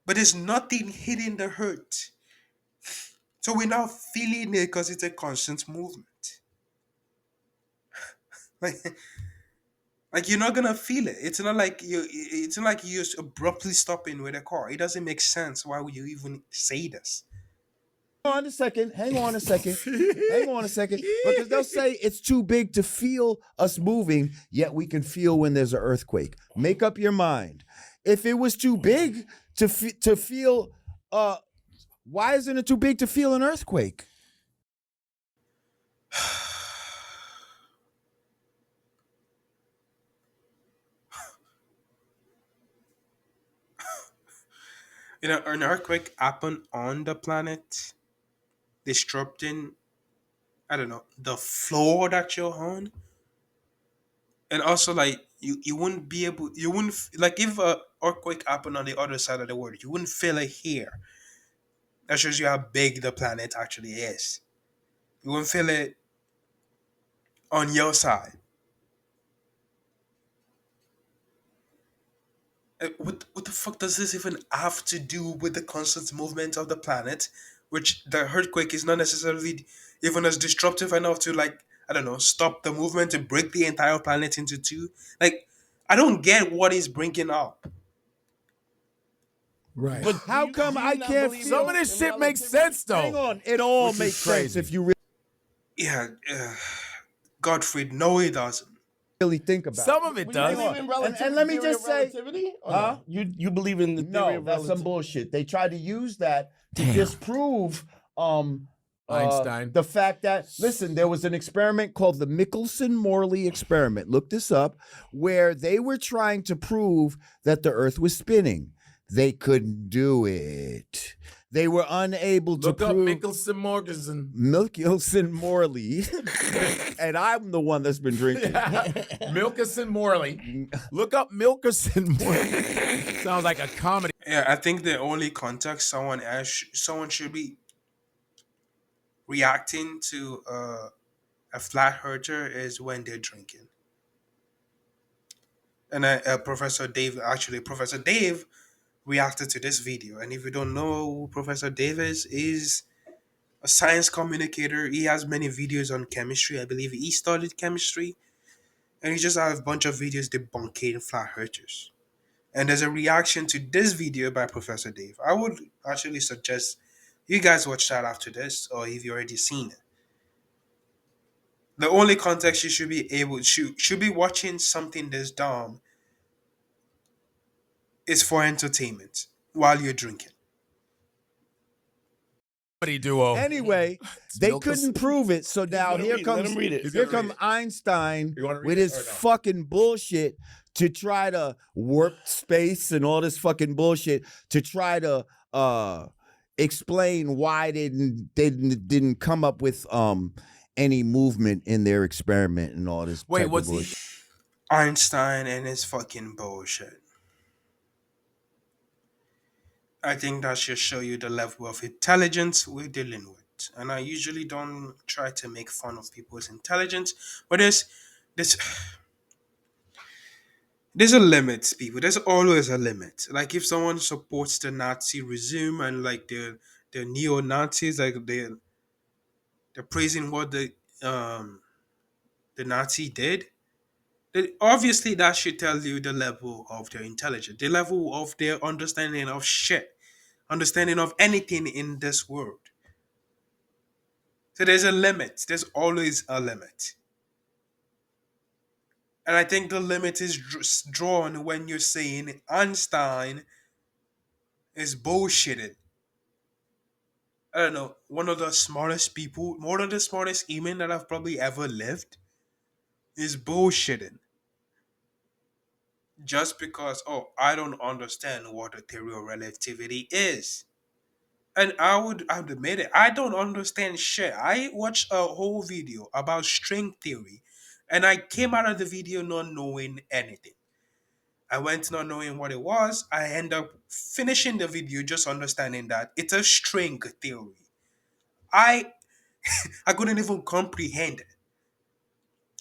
But there's nothing hitting the Earth. So we're not feeling it because it's a constant movement. Like, like you're not gonna feel it. It's not like you just abruptly stopping with a car. It doesn't make sense. Why would you even say this? Hang on a second. Hang on a second. Hang on a second. Because they'll say it's too big to feel us moving, yet we can feel when there's an earthquake. Make up your mind. If it was too big to feel Uh, why isn't it too big to feel an earthquake? An earthquake happened on the planet, disrupting, I don't know, the floor that you're on. And also, like, you wouldn't be able, you wouldn't, like, if a earthquake happened on the other side of the world, you wouldn't feel it here. That shows you how big the planet actually is. You wouldn't feel it on your side. What the fuck does this even have to do with the constant movement of the planet? Which the earthquake is not necessarily even as disruptive enough to, like, I don't know, stop the movement to break the entire planet into two. Like, I don't get what he's bringing up. Right. But How come do you I not can't believe Some feel? of this in shit makes relativity? sense though. Hang on, it all Which is makes sense crazy. if you Yeah, Gottfried, no, he doesn't. really think about Some it. of it Well, you does. believe in relativity? And let me theory just of say, relativity? Or huh? no? You believe in the theory No, of that's some relativity? bullshit. They tried to use that to Damn. disprove Einstein. the fact that, listen, there was an experiment called the Michelson-Morley experiment. Look this up, where they were trying to prove that the Earth was spinning. They couldn't do it. They were unable to Look up prove Mickelson Morganson. Michelson-Morley, and I'm the one that's been drinking. Milkerson Morley. Look up Milkerson Morley. Sounds like a comedy. Yeah, I think the only context someone should be reacting to a flat earther is when they're drinking. And Professor Dave reacted to this video. And if you don't know who Professor Dave is a science communicator. He has many videos on chemistry. I believe he studied chemistry, and he just has a bunch of videos debunking flat earthers. And there's a reaction to this video by Professor Dave. I would actually suggest you guys watch that after this, or if you already seen it. The only context you should be watching something this dumb is for entertainment while you're drinking. Duo. Anyway, they Milkus- couldn't prove it, so now gonna here read it. Let comes him read it. He's here gonna read comes it. Einstein You wanna read with it his or no? fucking bullshit to try to warp space and all this fucking bullshit to try to explain why they didn't come up with any movement in their experiment and all this. Wait, type of what's bullshit. he? Einstein and his fucking bullshit. I think that should show you the level of intelligence we're dealing with. And I usually don't try to make fun of people's intelligence, but this there's a limit, people. There's always a limit. Like if someone supports the Nazi regime and like the neo Nazis, like they're praising what the Nazi did, then obviously that should tell you the level of their intelligence, the level of their understanding of shit, understanding of anything in this world. So there's a limit. There's always a limit. And I think the limit is drawn when you're saying Einstein is bullshitted. I don't know, one of the smartest people, one of the smartest human that I've probably ever lived, is bullshitting. Just because, oh, I don't understand what the theory of relativity is. And I'd admit it, I don't understand shit. I watched a whole video about string theory, and I came out of the video not knowing anything. I went not knowing what it was. I end up finishing the video just understanding that it's a string theory. I I couldn't even comprehend it.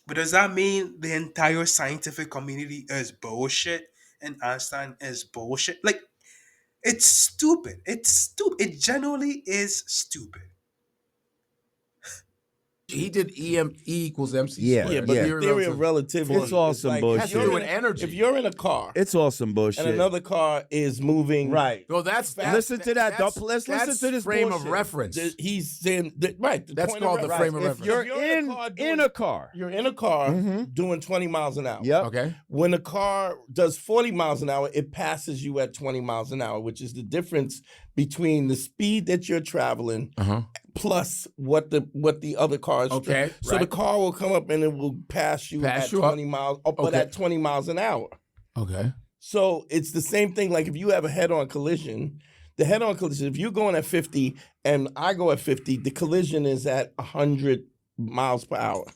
But does that mean the entire scientific community is bullshit and Einstein is bullshit? Like, it's stupid. It's stupid. It genuinely is stupid. He did E equals MC Yeah, squared. Yeah, but yeah. the theory of relativity It's awesome is like, bullshit. Has to do with energy. If you're in a car It's awesome bullshit. and another car is moving, Right. Well, that's Listen to that. That's, Let's listen that's to this frame bullshit. of reference. he's saying that, right. The That's point called the reference. frame of If reference. you're, If in, car in a car. you're in a car Mhm. doing 20 miles an hour. Yep. Okay. When the car does 40 miles an hour, it passes you at 20 miles an hour, which is the difference between the speed that you're traveling plus what the other car is. Okay, So the right. car will come up and it will pass you Pass at you up. 20 miles, but Okay. at 20 miles an hour. Okay. So it's the same thing. Like if you have a head-on collision, the head-on collision, if you're going at 50 and I go at 50, the collision is at 100 miles per hour.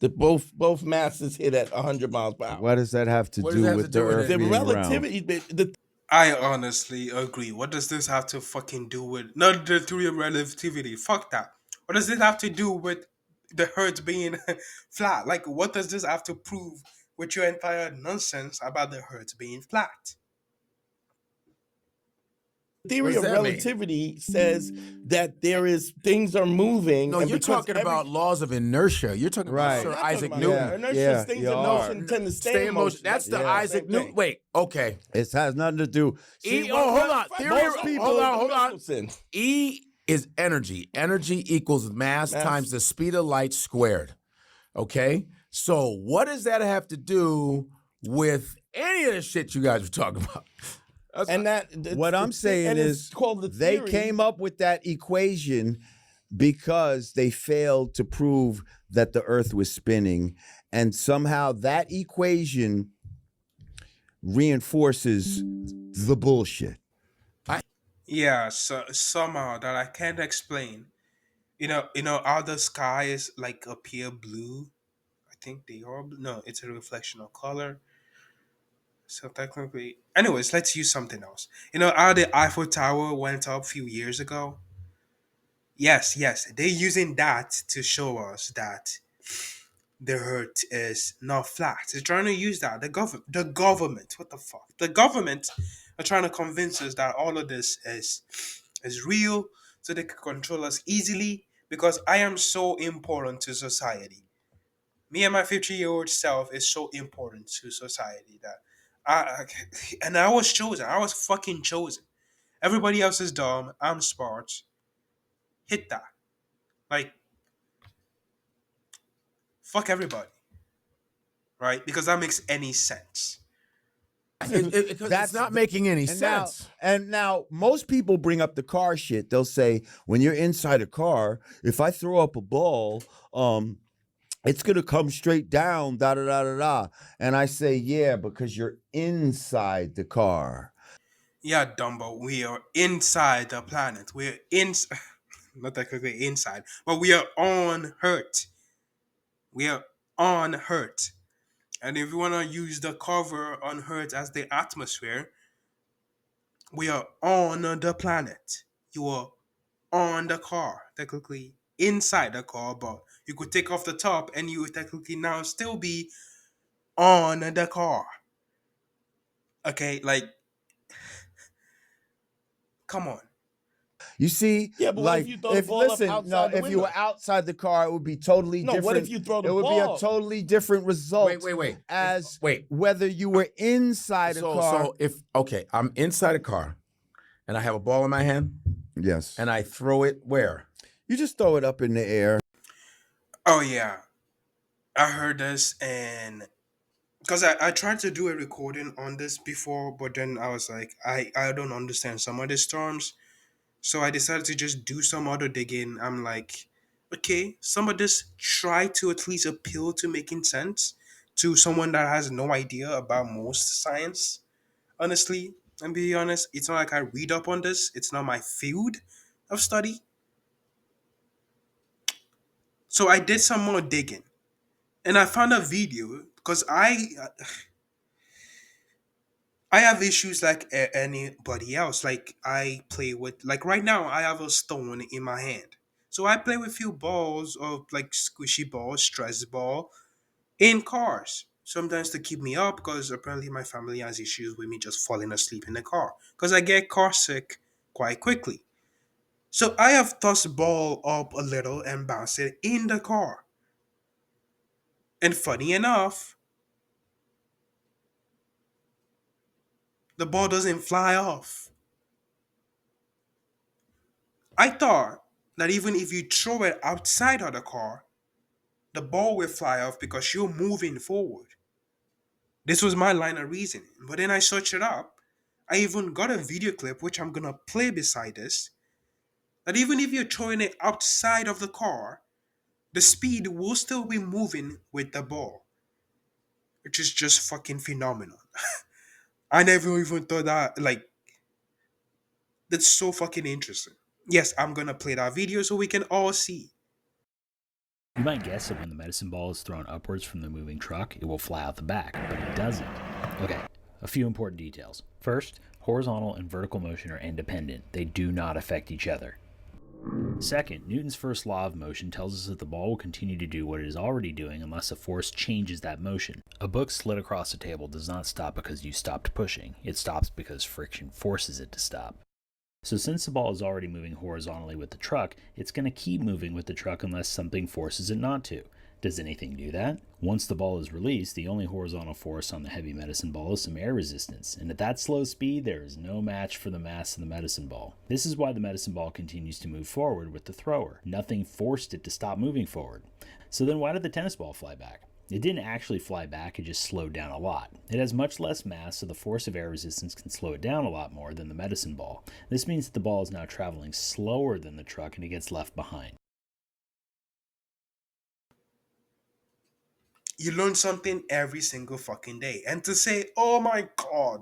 The both masses hit at 100 miles per hour. What does that have to What do does that have with to the do with Earth it? The being round? relativity, the I honestly agree. What does this have to fucking do with not the theory of relativity? Fuck that. What does this have to do with the Earth being flat? Like, what does this have to prove with your entire nonsense about the Earth being flat? theory does of that mean? relativity says that there is things are moving. No, and you're because talking every- about laws of inertia. You're talking Right. about Sir I'm not talking Isaac about Newton. that. Inertia, Yeah, things you in are. motion tend to stay in motion. That's the Yeah. Isaac Same Newton. thing. Wait. Okay. It has nothing to do. See, Hold on. Fuck, Theory. most people- Hold on. Michelson. E is energy. Energy equals mass times the speed of light squared. Okay? So what does that have to do with any of the shit you guys were talking about? And that What I'm saying and it's is called the they theory. came up with that equation because they failed to prove that the Earth was spinning, and somehow that equation reinforces the bullshit. Yeah, so somehow that I can't explain. How the sky is like appear blue. I think they are blue. No, it's a reflection of color. So technically, anyways, let's use something else. How the Eiffel Tower went up a few years ago. Yes, they're using that to show us that the Earth is not flat. They're trying to use that. The government, what the fuck? The government are trying to convince us that all of this is real, so they can control us easily. Because I am so important to society. Me and my 50-year-old self is so important to society that and I was chosen. I was fucking chosen. Everybody else is dumb. I'm smart. Hit that. Like, fuck everybody. Right? Because that makes any sense. Because it's not making any sense. Now, most people bring up the car shit. They'll say, when you're inside a car, if I throw up a ball, it's gonna come straight down, da da da da da. And I say, yeah, because you're inside the car. Yeah, Dumbo, we are inside the planet. We're not technically inside, but we are on Earth. We are on Earth. And if you want to use the cover on Earth as the atmosphere, we are on the planet. You are on the car, technically inside the car, but you could take off the top and you would technically now still be on the car. Okay, like, come on. You see, Yeah, but what like if you throw the ball up outside the if you were window? outside the car, it would be totally No, different. what if you throw the It would be ball? a totally different result. Wait. As Wait. whether you were inside a car. So if I'm inside a car and I have a ball in my hand Yes. and I throw it where? You just throw it up in the air. Oh, yeah. I heard this, and because I tried to do a recording on this before, but then I was like, I don't understand some of these terms. So I decided to just do some other digging. I'm like, okay, some of this try to at least appeal to making sense to someone that has no idea about most science. Honestly, and be honest, it's not like I read up on this. It's not my field of study. So I did some more digging, and I found a video because I have issues like anybody else. Like I play with, like right now, I have a stone in my hand. So I play with few balls of like squishy ball, stress ball in cars. Sometimes to keep me up because apparently my family has issues with me just falling asleep in the car because I get car sick quite quickly. So I have tossed the ball up a little and bounced it in the car. And funny enough, the ball doesn't fly off. I thought that even if you throw it outside of the car, the ball will fly off because you're moving forward. This was my line of reasoning. But then I searched it up. I even got a video clip which I'm gonna play beside this. That even if you're throwing it outside of the car, the speed will still be moving with the ball, which is just fucking phenomenal. I never even thought that, like, that's so fucking interesting. Yes, I'm gonna play that video so we can all see. You might guess that when the medicine ball is thrown upwards from the moving truck, it will fly out the back, but it doesn't. Okay, a few important details. First, horizontal and vertical motion are independent. They do not affect each other. Second, Newton's first law of motion tells us that the ball will continue to do what it is already doing unless a force changes that motion. A book slid across a table does not stop because you stopped pushing. It stops because friction forces it to stop. So since the ball is already moving horizontally with the truck, it's going to keep moving with the truck unless something forces it not to. Does anything do that? Once the ball is released, the only horizontal force on the heavy medicine ball is some air resistance, and at that slow speed, there is no match for the mass of the medicine ball. This is why the medicine ball continues to move forward with the thrower. Nothing forced it to stop moving forward. So then why did the tennis ball fly back? It didn't actually fly back, it just slowed down a lot. It has much less mass, so the force of air resistance can slow it down a lot more than the medicine ball. This means that the ball is now traveling slower than the truck and it gets left behind. You learn something every single fucking day. And to say, oh my god,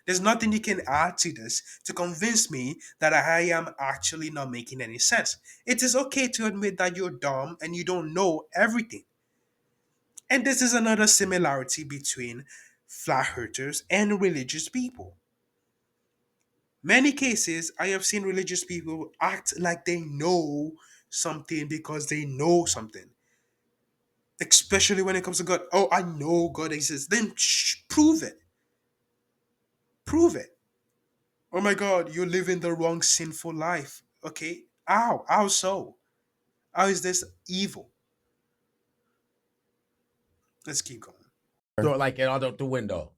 there's nothing you can add to this to convince me that I am actually not making any sense. It is okay to admit that you're dumb and you don't know everything. And this is another similarity between flat earthers and religious people. Many cases, I have seen religious people act like they know something because they know something. Especially when it comes to God. Oh, I know God exists. Then prove it. Prove it. Oh my God, you're living the wrong sinful life. Okay? How so? How is this evil? Let's keep going. Throw it like it out the window.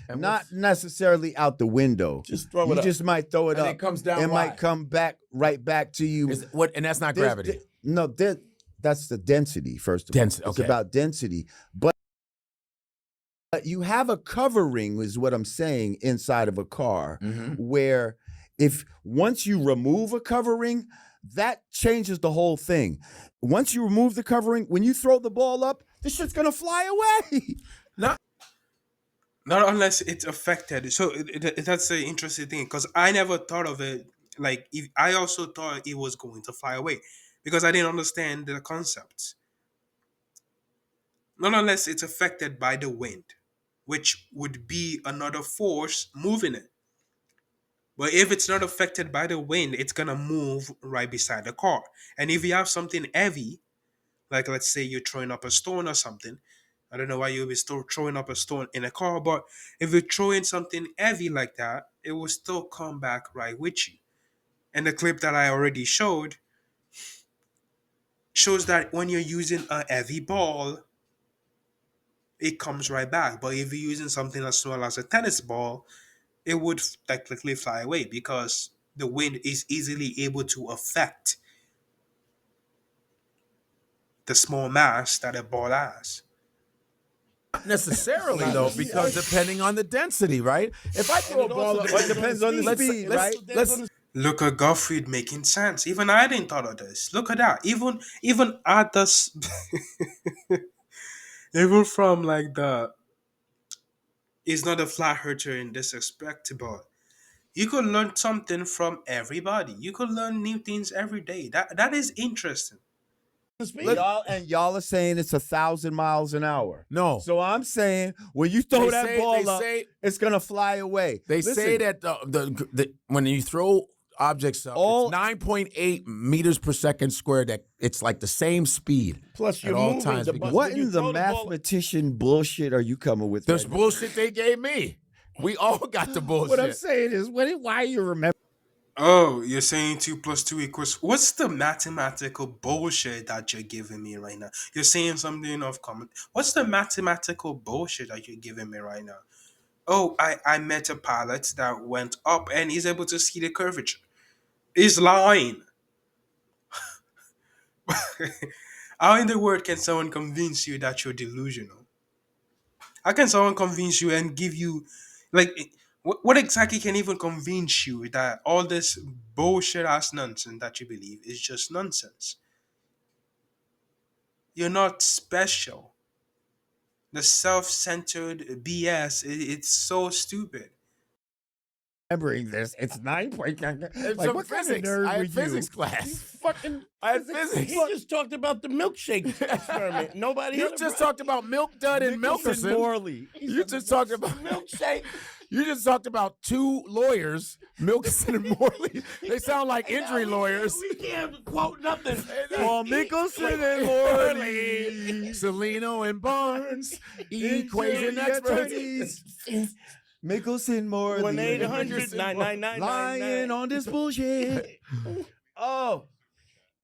And Not necessarily out the window. Just throw it You up. just might throw it And up. it comes down It wide. might come back right back to you. what? And that's not There's- gravity. No, that's the density, first of Density, all. It's okay. about density. But you have a covering, is what I'm saying, inside of a car, where if once you remove a covering, that changes the whole thing. Once you remove the covering, when you throw the ball up, this shit's gonna fly away. Not unless it's affected. So that's the interesting thing because I never thought of it like if I also thought it was going to fly away because I didn't understand the concepts. Not unless it's affected by the wind, which would be another force moving it. But if it's not affected by the wind, it's gonna move right beside the car. And if you have something heavy, like let's say you're throwing up a stone or something, I don't know why you'll be still throwing up a stone in a car, but if you're throwing something heavy like that, it will still come back right with you. And the clip that I already showed shows that when you're using a heavy ball, it comes right back. But if you're using something as small as a tennis ball, it would technically fly away because the wind is easily able to affect the small mass that a ball has. Necessarily though, because depending on the density, right? If I throw a ball up, It depends on the speed, right? Look at Gottfried making sense. Even I didn't thought of this. Look at that. Even at this, even from like the, is not a flat earther in this aspect, but you could learn something from everybody. You could learn new things every day. That is interesting. Y'all are saying it's 1,000 miles an hour. No. So I'm saying when you throw They that say- ball they up, say- it's gonna fly away. They Listen, say that the when you throw objects up, All- it's 9.8 meters per second squared. That it's like the same speed. Plus, at you're all moving times. the because- ball. what when you in the throw the ball- mathematician bullshit are you coming with? There's right now? bullshit they gave me. We all got the bullshit. What I'm saying is, why you remember? Oh, you're saying 2 plus 2 equals. What's the mathematical bullshit that you're giving me right now? You're saying something of common. What's the mathematical bullshit that you're giving me right now? Oh, I met a pilot that went up and he's able to see the curvature. He's lying. How in the world can someone convince you that you're delusional? How can someone convince you and give you, like, what exactly can even convince you that all this bullshit ass nonsense that you believe is just nonsense? You're not special. The self centered BS, it's so stupid. Remembering this, it's 9 point. It's Like, from what kind of physics. nerd I were had you? physics class. You fucking I had physics physics. He just talked about the milkshake experiment. Nobody You else just talked about Milk Dud and Nicholson Milkerson. Morley. You just talked about milkshake. You just talked about two lawyers, Milkerson and Morley. They sound like injury lawyers. We can't quote nothing. Paul Mickelson and Morley. Salino and Barnes, equation Injury experts. attorneys. Mickelson Morley. 1-800-999-99. Lying on this bullshit. Oh,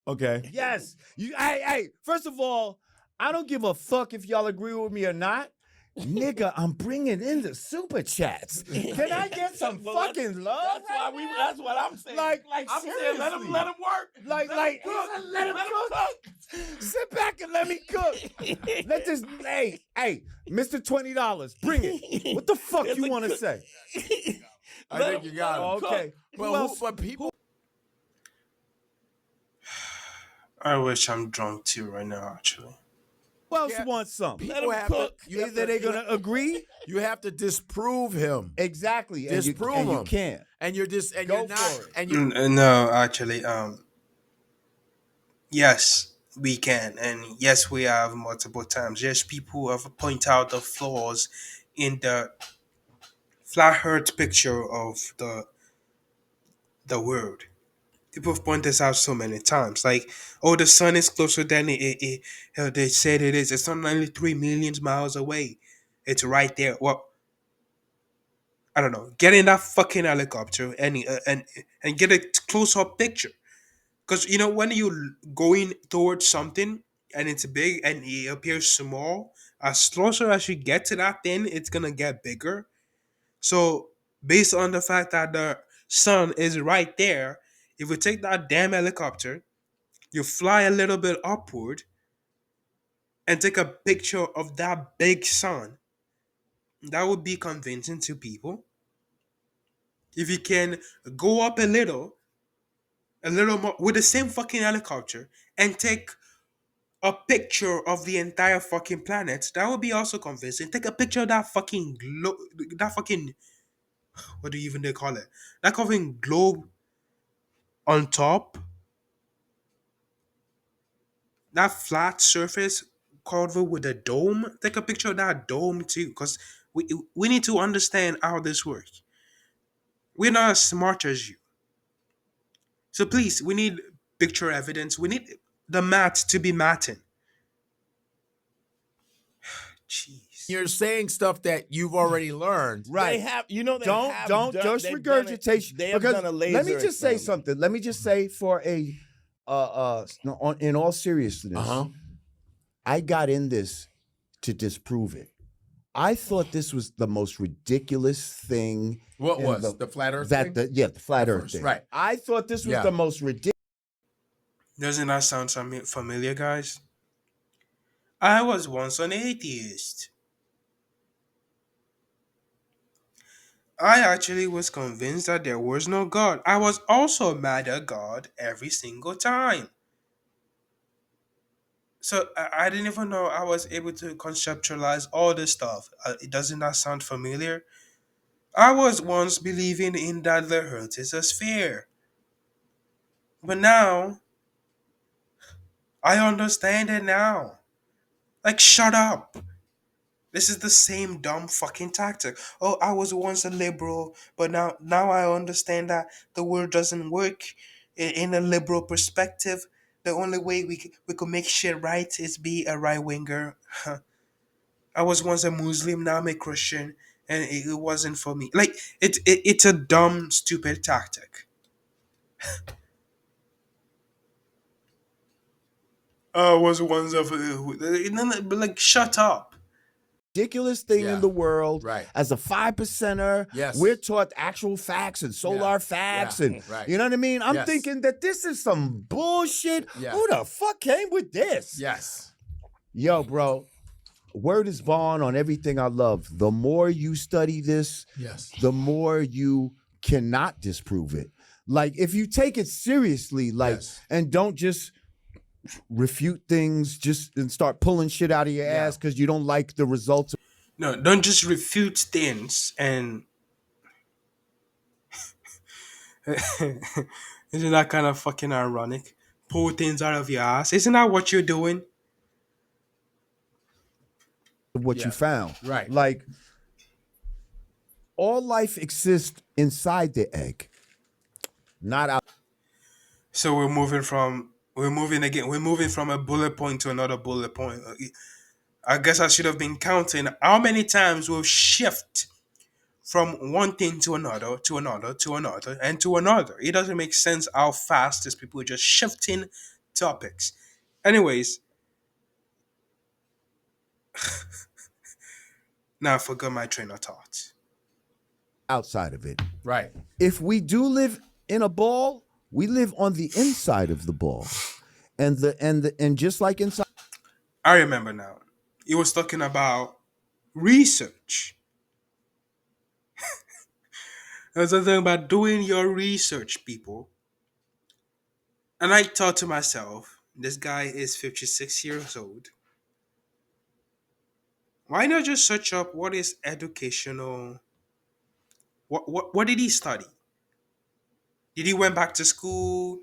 Okay. yes. Hey, first of all, I don't give a fuck if y'all agree with me or not. Nigga, I'm bringing in the super chats. Can I get some Well, fucking love? That's why right we. now? That's what I'm saying. Like, I'm saying let seriously. him work. Like, Let him cook. sit back and let me cook. Let this, hey, Mr. $20, bring it. What the fuck you want to say? I think you got it. Okay. But people. I wish I'm drunk too right now, actually. Who else Yeah, wants some? People have cook. to. Either they're gonna agree. You have to disprove him, Exactly. And Disprove you him. can't. and you're just and Go you're not. for it. And you. No, actually, yes, we can, and yes, we have multiple times. Yes, people have point out the flaws in the flat Earth picture of the world. People have pointed this out so many times. Like, oh, the sun is closer than they said it is. It's not only 3 million miles away. It's right there. Well, I don't know. Get in that fucking helicopter and get a close up picture. Because you know when you going towards something and it's big and it appears small, as closer as you get to that thing, it's gonna get bigger. So based on the fact that the sun is right there, if we take that damn helicopter, you fly a little bit upward and take a picture of that big sun, that would be convincing to people. If you can go up a little more with the same fucking helicopter and take a picture of the entire fucking planet, that would be also convincing. Take a picture of that fucking that fucking, what do you even they call it? That fucking globe on top, that flat surface covered with a dome. Take a picture of that dome too, because we need to understand how this works. We're not as smart as you, so please, we need picture evidence. We need the math to be matching. Jeez. You're saying stuff that you've already learned. Right. They have. You know they don't have don't done, just they've done it- regurgitation. They have because done a laser. let me just say experiment. something. Let me just say for a no, in all seriousness, Uh-huh. I got in this to disprove it. I thought this was the most ridiculous thing. What in was the flat Earth that thing? the flat Earth first, thing. right. I thought this was Yeah. the most ridiculous. Doesn't that sound familiar, guys? I was once an atheist. I actually was convinced that there was no God. I was also mad at God every single time. So I didn't even know I was able to conceptualize all this stuff. It doesn't that sound familiar? I was once believing in that the earth is a sphere. But now, I understand it now. Like, shut up. This is the same dumb fucking tactic. Oh, I was once a liberal, but now I understand that the world doesn't work in a liberal perspective. The only way we could make shit right is be a right winger. I was once a Muslim, now I'm a Christian, and it wasn't for me. Like it's a dumb, stupid tactic. Was ones of but like shut up. ridiculous thing Yeah. in the world. Right. As a 5%er, Yes. we're taught actual facts and solar facts, and Right. you know what I mean? I'm Yes. thinking that this is some bullshit. Yeah. Who the fuck came with this? Yes. Yo, bro, word is bond on everything I love. The more you study this, Yes. the more you cannot disprove it. Like, if you take it seriously, like, Yes. and don't just refute things just and start pulling shit out of your ass because you don't like the results. No, don't just refute things and isn't that kind of fucking ironic? Pull things out of your ass. Isn't that what you're doing? Of what you found. Right. Like, all life exists inside the egg, not out. So we're moving from a bullet point to another bullet point. I guess I should have been counting how many times we've shift from one thing to another, to another, to another, and to another. It doesn't make sense how fast these people are just shifting topics. Anyways, now I forgot my train of thought. Outside of it. Right. If we do live in a ball, we live on the inside of the ball. And just like inside. I remember now. He was talking about research. I was talking about doing your research, people. And I thought to myself, this guy is 56 years old. Why not just search up what is educational? What did he study? Did he went back to school?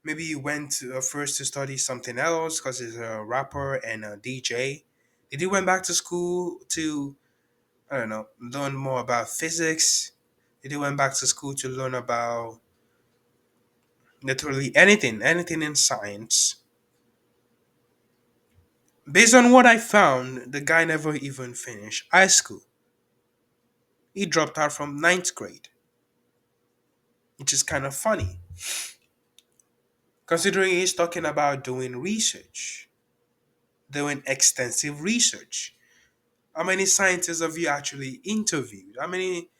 Maybe he went first to study something else because he's a rapper and a DJ. Did he went back to school to, I don't know, learn more about physics? Did he went back to school to learn about literally anything in science? Based on what I found, the guy never even finished high school. He dropped out from ninth grade, which is kind of funny, considering he's talking about doing research, doing extensive research. How many scientists have you actually interviewed? How many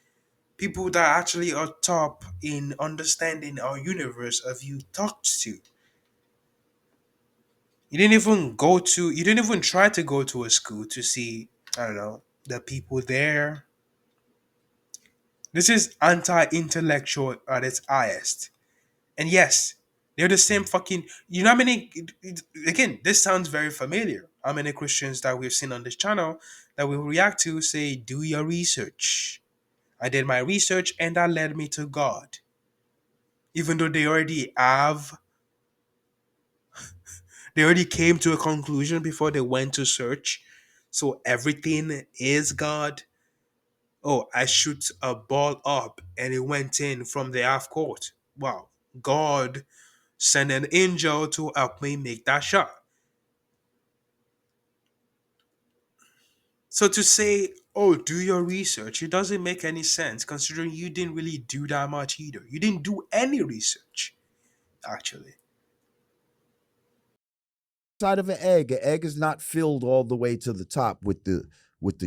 people that actually are top in understanding our universe have you talked to? You didn't even try to go to a school to see, I don't know, the people there. This is anti-intellectual at its highest. And yes, they're the same fucking. You know how many? Again, this sounds very familiar. How many Christians that we've seen on this channel that we react to say, "Do your research." I did my research, and that led me to God. Even though they already came to a conclusion before they went to search. So everything is God. Oh, I shoot a ball up, and it went in from the half court. Wow, God send an angel to help me make that shot. So to say, oh, do your research, it doesn't make any sense considering you didn't really do that much either. You didn't do any research, actually. Side of an egg. An egg is not filled all the way to the top with the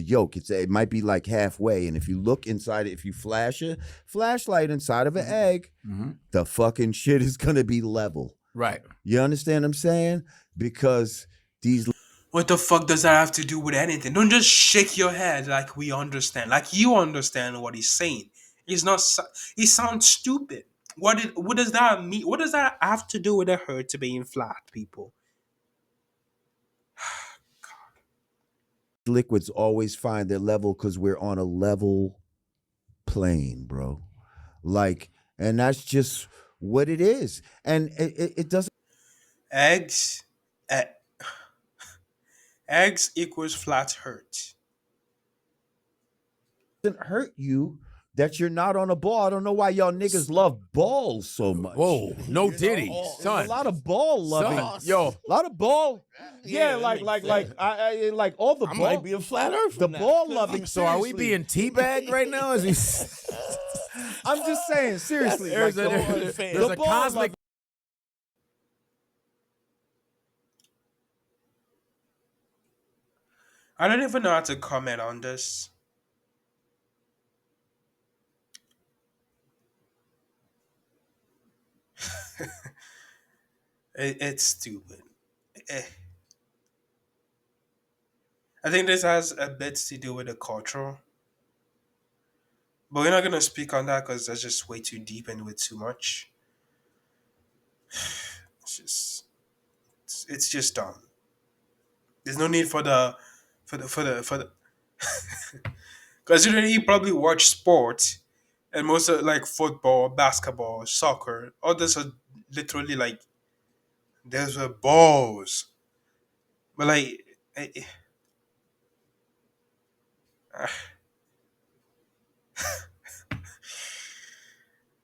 yolk. It might be like halfway. And if you look inside it, if you flash a flashlight inside of an egg, the fucking shit is gonna be level. Right. You understand what I'm saying? Because these. What the fuck does that have to do with anything? Don't just shake your head like we understand, like you understand what he's saying. He's not. He sounds stupid. What does that mean? What does that have to do with the earth being flat, people? Liquids always find their level because we're on a level plane, bro. Like, and that's just what it is. And it doesn't. Eggs, eh, eggs equals flat earth. Hurt you that you're not on a ball. I don't know why y'all niggas love balls so much. Whoa, no Diddy, son. A lot of ball loving. Son, yo. A lot of ball. Yeah, that like makes I like all the I ball. might be a flat earth. The ball loving. So are we being teabagged right now? Is he? I'm just saying, That's seriously. There's Like a, so the, unfair. there's the a ball, cosmic. I don't even know how to comment on this. It's stupid. Eh. I think this has a bit to do with the culture, but we're not gonna speak on that because that's just way too deep and with too much. It's just it's just dumb. There's no need for the considering you probably watch sport and most of like football, basketball, soccer, all this are literally like there's balls, but like I,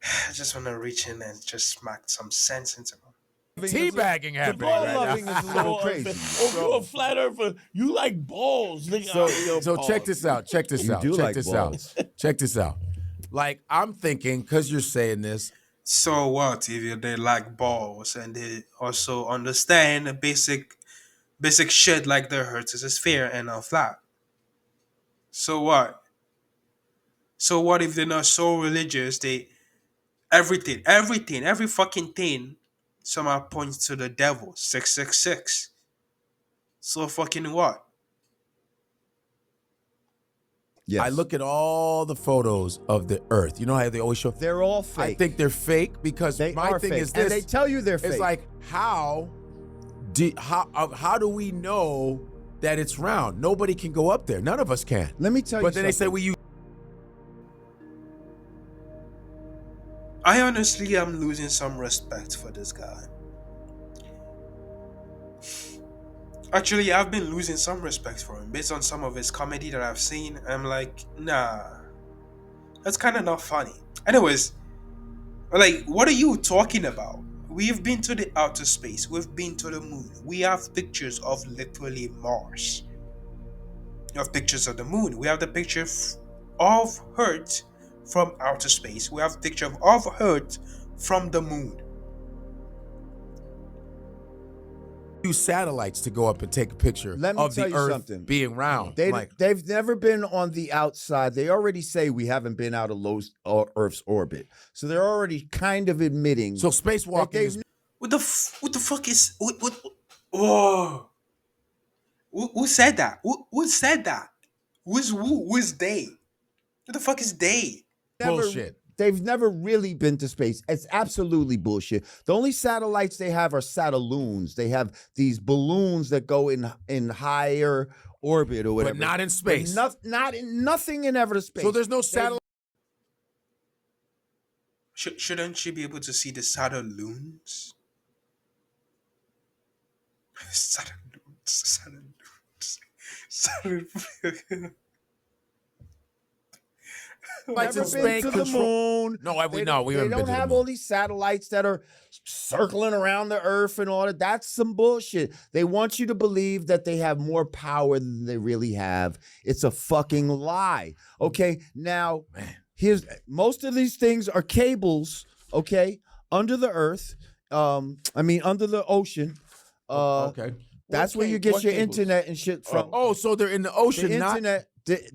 I just want to reach in and just smack some sense into them. Teabagging the happening ball right loving is a little So unfair. crazy. Oh, you a flat earther? You like balls, nigga? So, Yo, so check pause. this out. Check this You out. do Check like this balls. out. Check this out. Like I'm thinking, because you're saying this, So what if they like balls and they also understand the basic shit like the Earth is a sphere and not flat? So what? So what if they're not so religious? They every fucking thing somehow points to the devil. 666. So fucking what? I Yes. look at all the photos of the Earth. You know how they always show. They're all fake. I think they're fake because they my are thing fake. is this. And they tell you they're fake. It's like how do we know that it's round? Nobody can go up there. None of us can. Let me tell you But then they say something. we use. I honestly am losing some respect for this guy. Actually, I've been losing some respect for him based on some of his comedy that I've seen. I'm like, nah, that's kind of not funny. Anyways, like, what are you talking about? We've been to the outer space. We've been to the moon. We have pictures of literally Mars. We have pictures of the moon. We have the picture of Earth from outer space. We have picture of Earth from the moon. Use satellites to go up and take a picture Let me of tell the you Earth something. being round. They've never been on the outside. They already say we haven't been out of Earth's orbit. So they're already kind of admitting. So spacewalking they've is What the fuck is what? Oh, who said that? Who said that? Who's who? Who's they? What the fuck is they? bullshit. They've never really been to space. It's absolutely bullshit. The only satellites they have are satelloons. They have these balloons that go in higher orbit or whatever. But not in space. Nothing in ever space. So there's no satellite. Shouldn't she be able to see the satelloons? Satelloons. Satellites Never in been space to the control- moon. No, we They haven't been don't to the have moon. all these satellites that are circling around the Earth and all that. That's some bullshit. They want you to believe that they have more power than they really have. It's a fucking lie. Okay, now here's most of these things are cables. Okay, under the Earth. Under the ocean. Okay. That's What where you ca- get what your cables? internet and shit from. Oh, so they're in the ocean, The not. internet,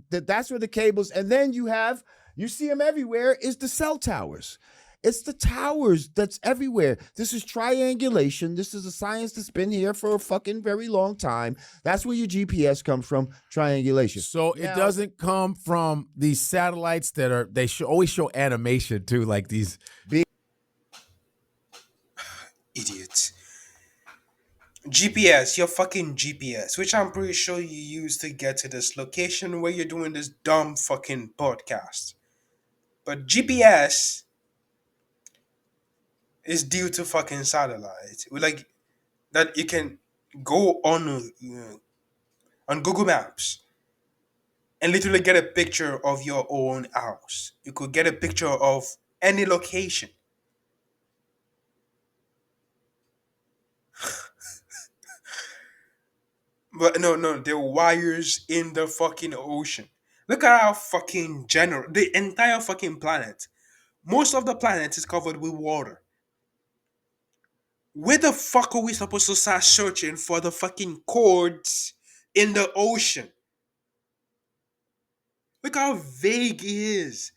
that's where the cables, and then you see them everywhere, is the cell towers. It's the towers that's everywhere. This is triangulation. This is a science that's been here for a fucking very long time. That's where your GPS comes from, triangulation. So it Now- doesn't come from these satellites that are. They always show animation too, like these. Idiots. GPS, your fucking GPS, which I'm pretty sure you use to get to this location where you're doing this dumb fucking podcast. But GPS is due to fucking satellite. Like that, you can go on Google Maps and literally get a picture of your own house. You could get a picture of any location. But no, there are wires in the fucking ocean. Look at how fucking general the entire fucking planet. Most of the planet is covered with water. Where the fuck are we supposed to start searching for the fucking chords in the ocean? Look how vague it is.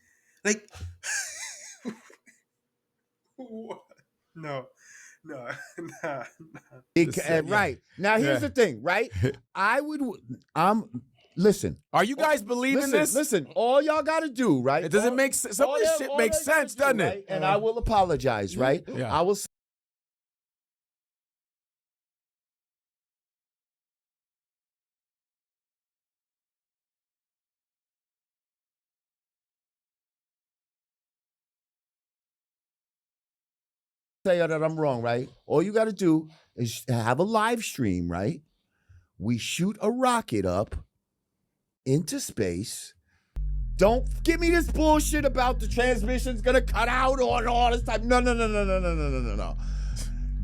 Like, what? No, no, nah. Right. Now here's the thing, right? I would I'm listen. Are you guys believing Listen, this? listen, all y'all gotta do, right? It doesn't make sense. Some of this shit makes sense, doesn't it? Right? And I will apologize, right? Yeah. I will say that I'm wrong, right? All you gotta do is have a live stream, right? We shoot a rocket up into space. Don't give me this bullshit about the transmission's gonna cut out or all this time. No, no, no, no, no, no, no, no, no, no.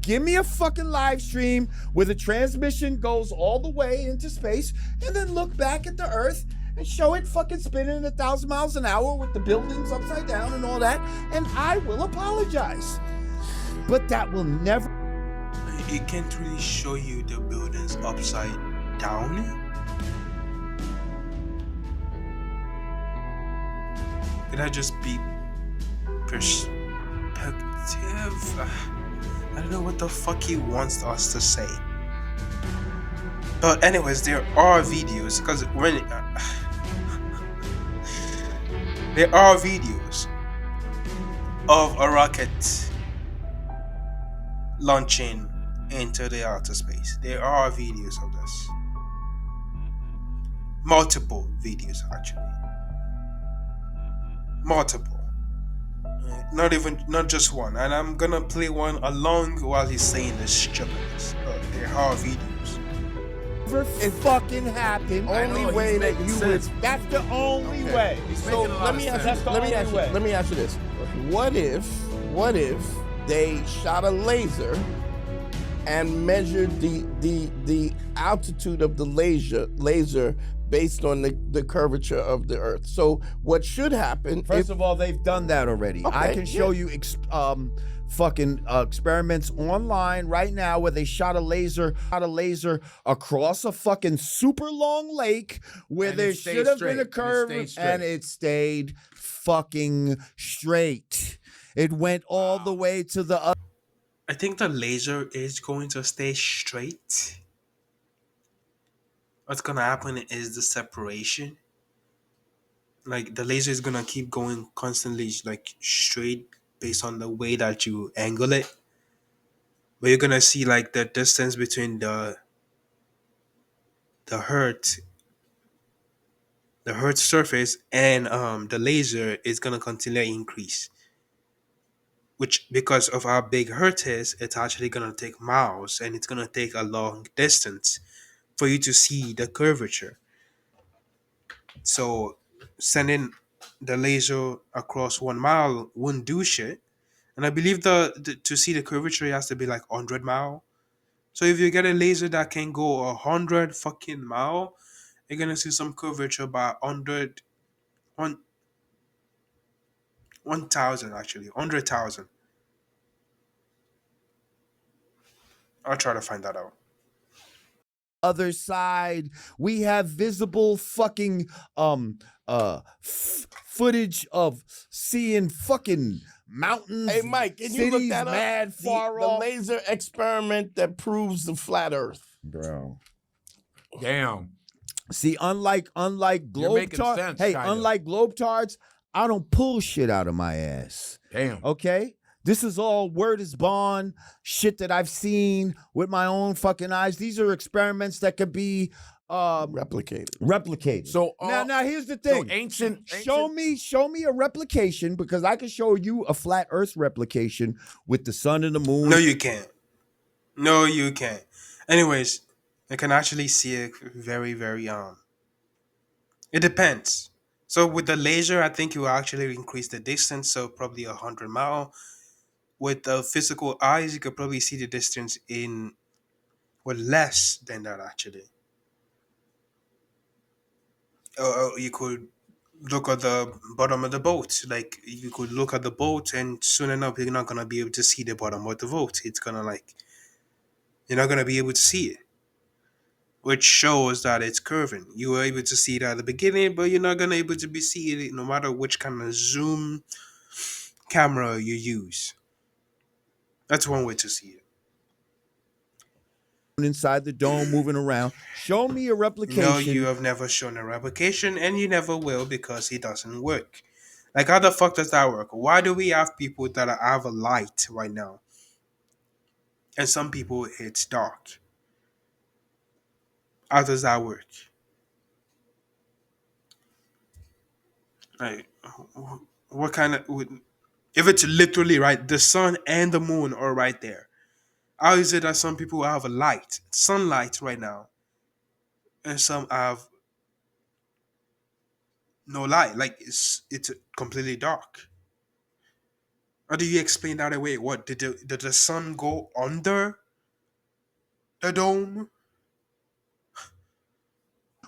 Give me a fucking live stream where the transmission goes all the way into space and then look back at the Earth and show it fucking spinning at 1,000 miles an hour with the buildings upside down and all that, and I will apologize. But that will never. It can't really show you the buildings upside down. Could that just be perspective? I don't know what the fuck he wants us to say. But anyways, there are videos because when there are videos of a rocket launching into the outer space. There are videos of this. Multiple videos actually. Multiple. Not just one. And I'm gonna play one along while he's saying this stupidness. But there are videos. Never fucking happen. Only know, way he's that making you sense. would. That's the only way. So let me ask you this. What if they shot a laser and measured the altitude of the laser based on the curvature of the Earth? So what should happen? First of all, they've done that already. I Okay, can show you fucking experiments online right now where they shot a laser across a fucking super long lake where And there it stayed should have been a straight. curve and it stayed fucking straight. It went all the way to the other. I think the laser is going to stay straight. What's gonna happen is the separation. Like the laser is gonna keep going constantly, like straight based on the way that you angle it. But you're gonna see like the distance between the hurt the hurt surface and the laser is gonna continually increase. Which because of how big hurt is, it's actually gonna take miles and it's gonna take a long distance for you to see the curvature. So sending the laser across 1 mile wouldn't do shit. And I believe the to see the curvature it has to be like 100 mile. So if you get a laser that can go 100 fucking mile, you're gonna see some curvature by 100, 1,000 actually, 100,000. I'll try to find that out. Other side. We have visible fucking footage of seeing fucking mountains. Hey Mike, can you look cities that up? mad far the off. laser experiment that proves the flat Earth. Bro. Damn. See, unlike You're making Globetards, sense, hey, kinda. unlike Globetards, I don't pull shit out of my ass. Damn. Okay? This is all word is bond, shit that I've seen with my own fucking eyes. These are experiments that could be replicated. So now here's the so thing. ancient. Show me a replication because I can show you a flat Earth replication with the sun and the moon. No, you can't. No, you can't. Anyways, I can actually see it very, very It depends. So with the laser, I think you will actually increase the distance, so probably 100 mile. With the physical eyes, you could probably see the distance in less than that actually. Or you could look at the bottom of the boat. Like you could look at the boat, and soon enough, you're not gonna be able to see the bottom of the boat. It's gonna like you're not gonna be able to see it, which shows that it's curving. You were able to see it at the beginning, but you're not gonna able to be seeing it no matter which kind of zoom camera you use. That's one way to see it. inside the dome moving around. Show me a No, you replication. have never shown a replication, and you never will because it doesn't work. Like, how the fuck does that work? Why do we have people that have a light right now, and some people it's dark? How does that work? Like, what kind of? If it's literally right, the sun and the moon are right there. How is it that some people have a light, sunlight right now, and some have no light? Like it's completely dark. How do you explain that away? What did the sun go under the dome?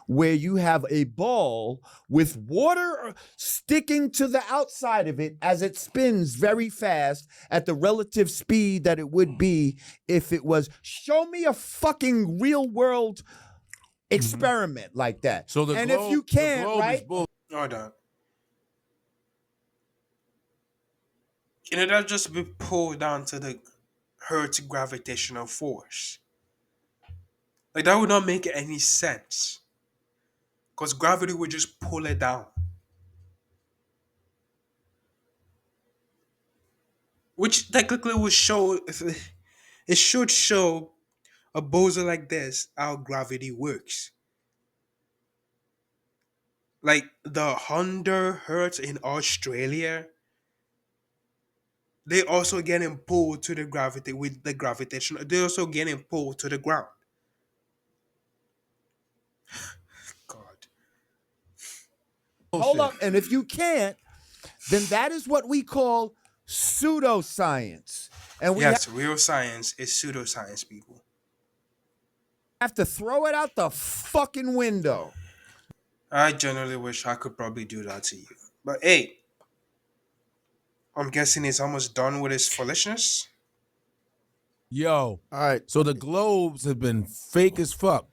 Where you have a ball with water sticking to the outside of it as it spins very fast at the relative speed that it would be if it was. Show me a fucking real world experiment like that. So the and globe, if you the can't, globe right? is bull. Hold on. Can that just be pulled down to the Earth's gravitational force? Like that would not make any sense. Because gravity would just pull it down. Which technically would show it should show a bozo like this how gravity works. Like the 100 hertz in Australia, they also getting pulled to the gravity with the gravitation. They also getting pulled to the ground. God. Hold up. And if you can't, then that is what we call pseudoscience. And we Yes, real science is pseudoscience, people. have to throw it out the fucking window. I generally wish I could probably do that to you. But hey, I'm guessing he's almost done with his foolishness. Yo, All right. so the globes have been fake as fuck.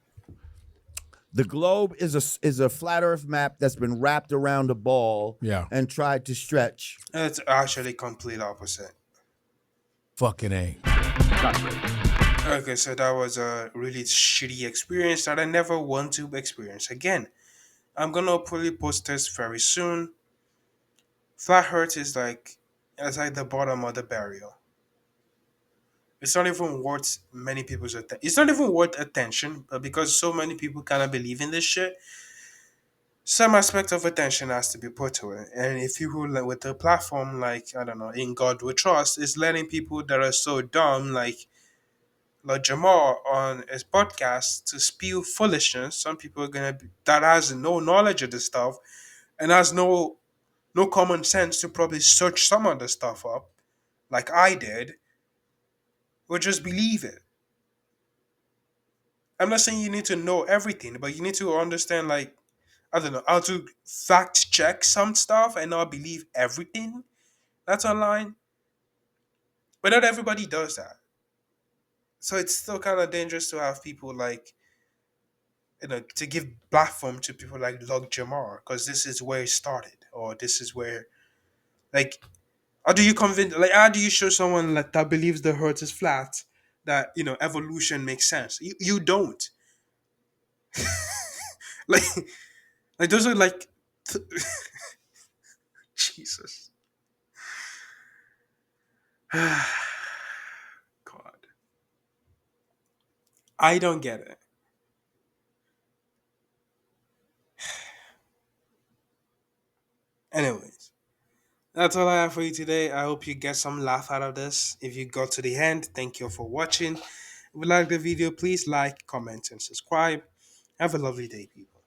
The globe is a flat Earth map that's been wrapped around a ball Yeah. and tried to stretch. It's actually complete opposite. Fucking A. Okay, so that was a really shitty experience that I never want to experience again. I'm gonna probably post this very soon. Flat Earth is like it's like the bottom of the barrel. It's not even worth many people's attention. It's not even worth attention, but because so many people kind of believe in this shit, some aspect of attention has to be put to it. And if people with a platform like I don't know, in God we trust, is letting people that are so dumb like Jamal on his podcast to spew foolishness. Some people are gonna be that has no knowledge of this stuff and has no common sense to probably search some of the stuff up, like I did, will just believe it. I'm not saying you need to know everything, but you need to understand, like, I don't know, how to fact check some stuff and not believe everything that's online. But not everybody does that. So it's still kind of dangerous to have people like, to give platform to people like Jamal, because this is where it started, or this is where, like, how do you convince, like, how do you show someone like, that believes the earth is flat that, evolution makes sense? You don't. Like, like those are like, Jesus. God. I don't get it. Anyways, that's all I have for you today. I hope you get some laugh out of this. If you got to the end, thank you for watching. If you like the video, please like, comment, and subscribe. Have a lovely day, people.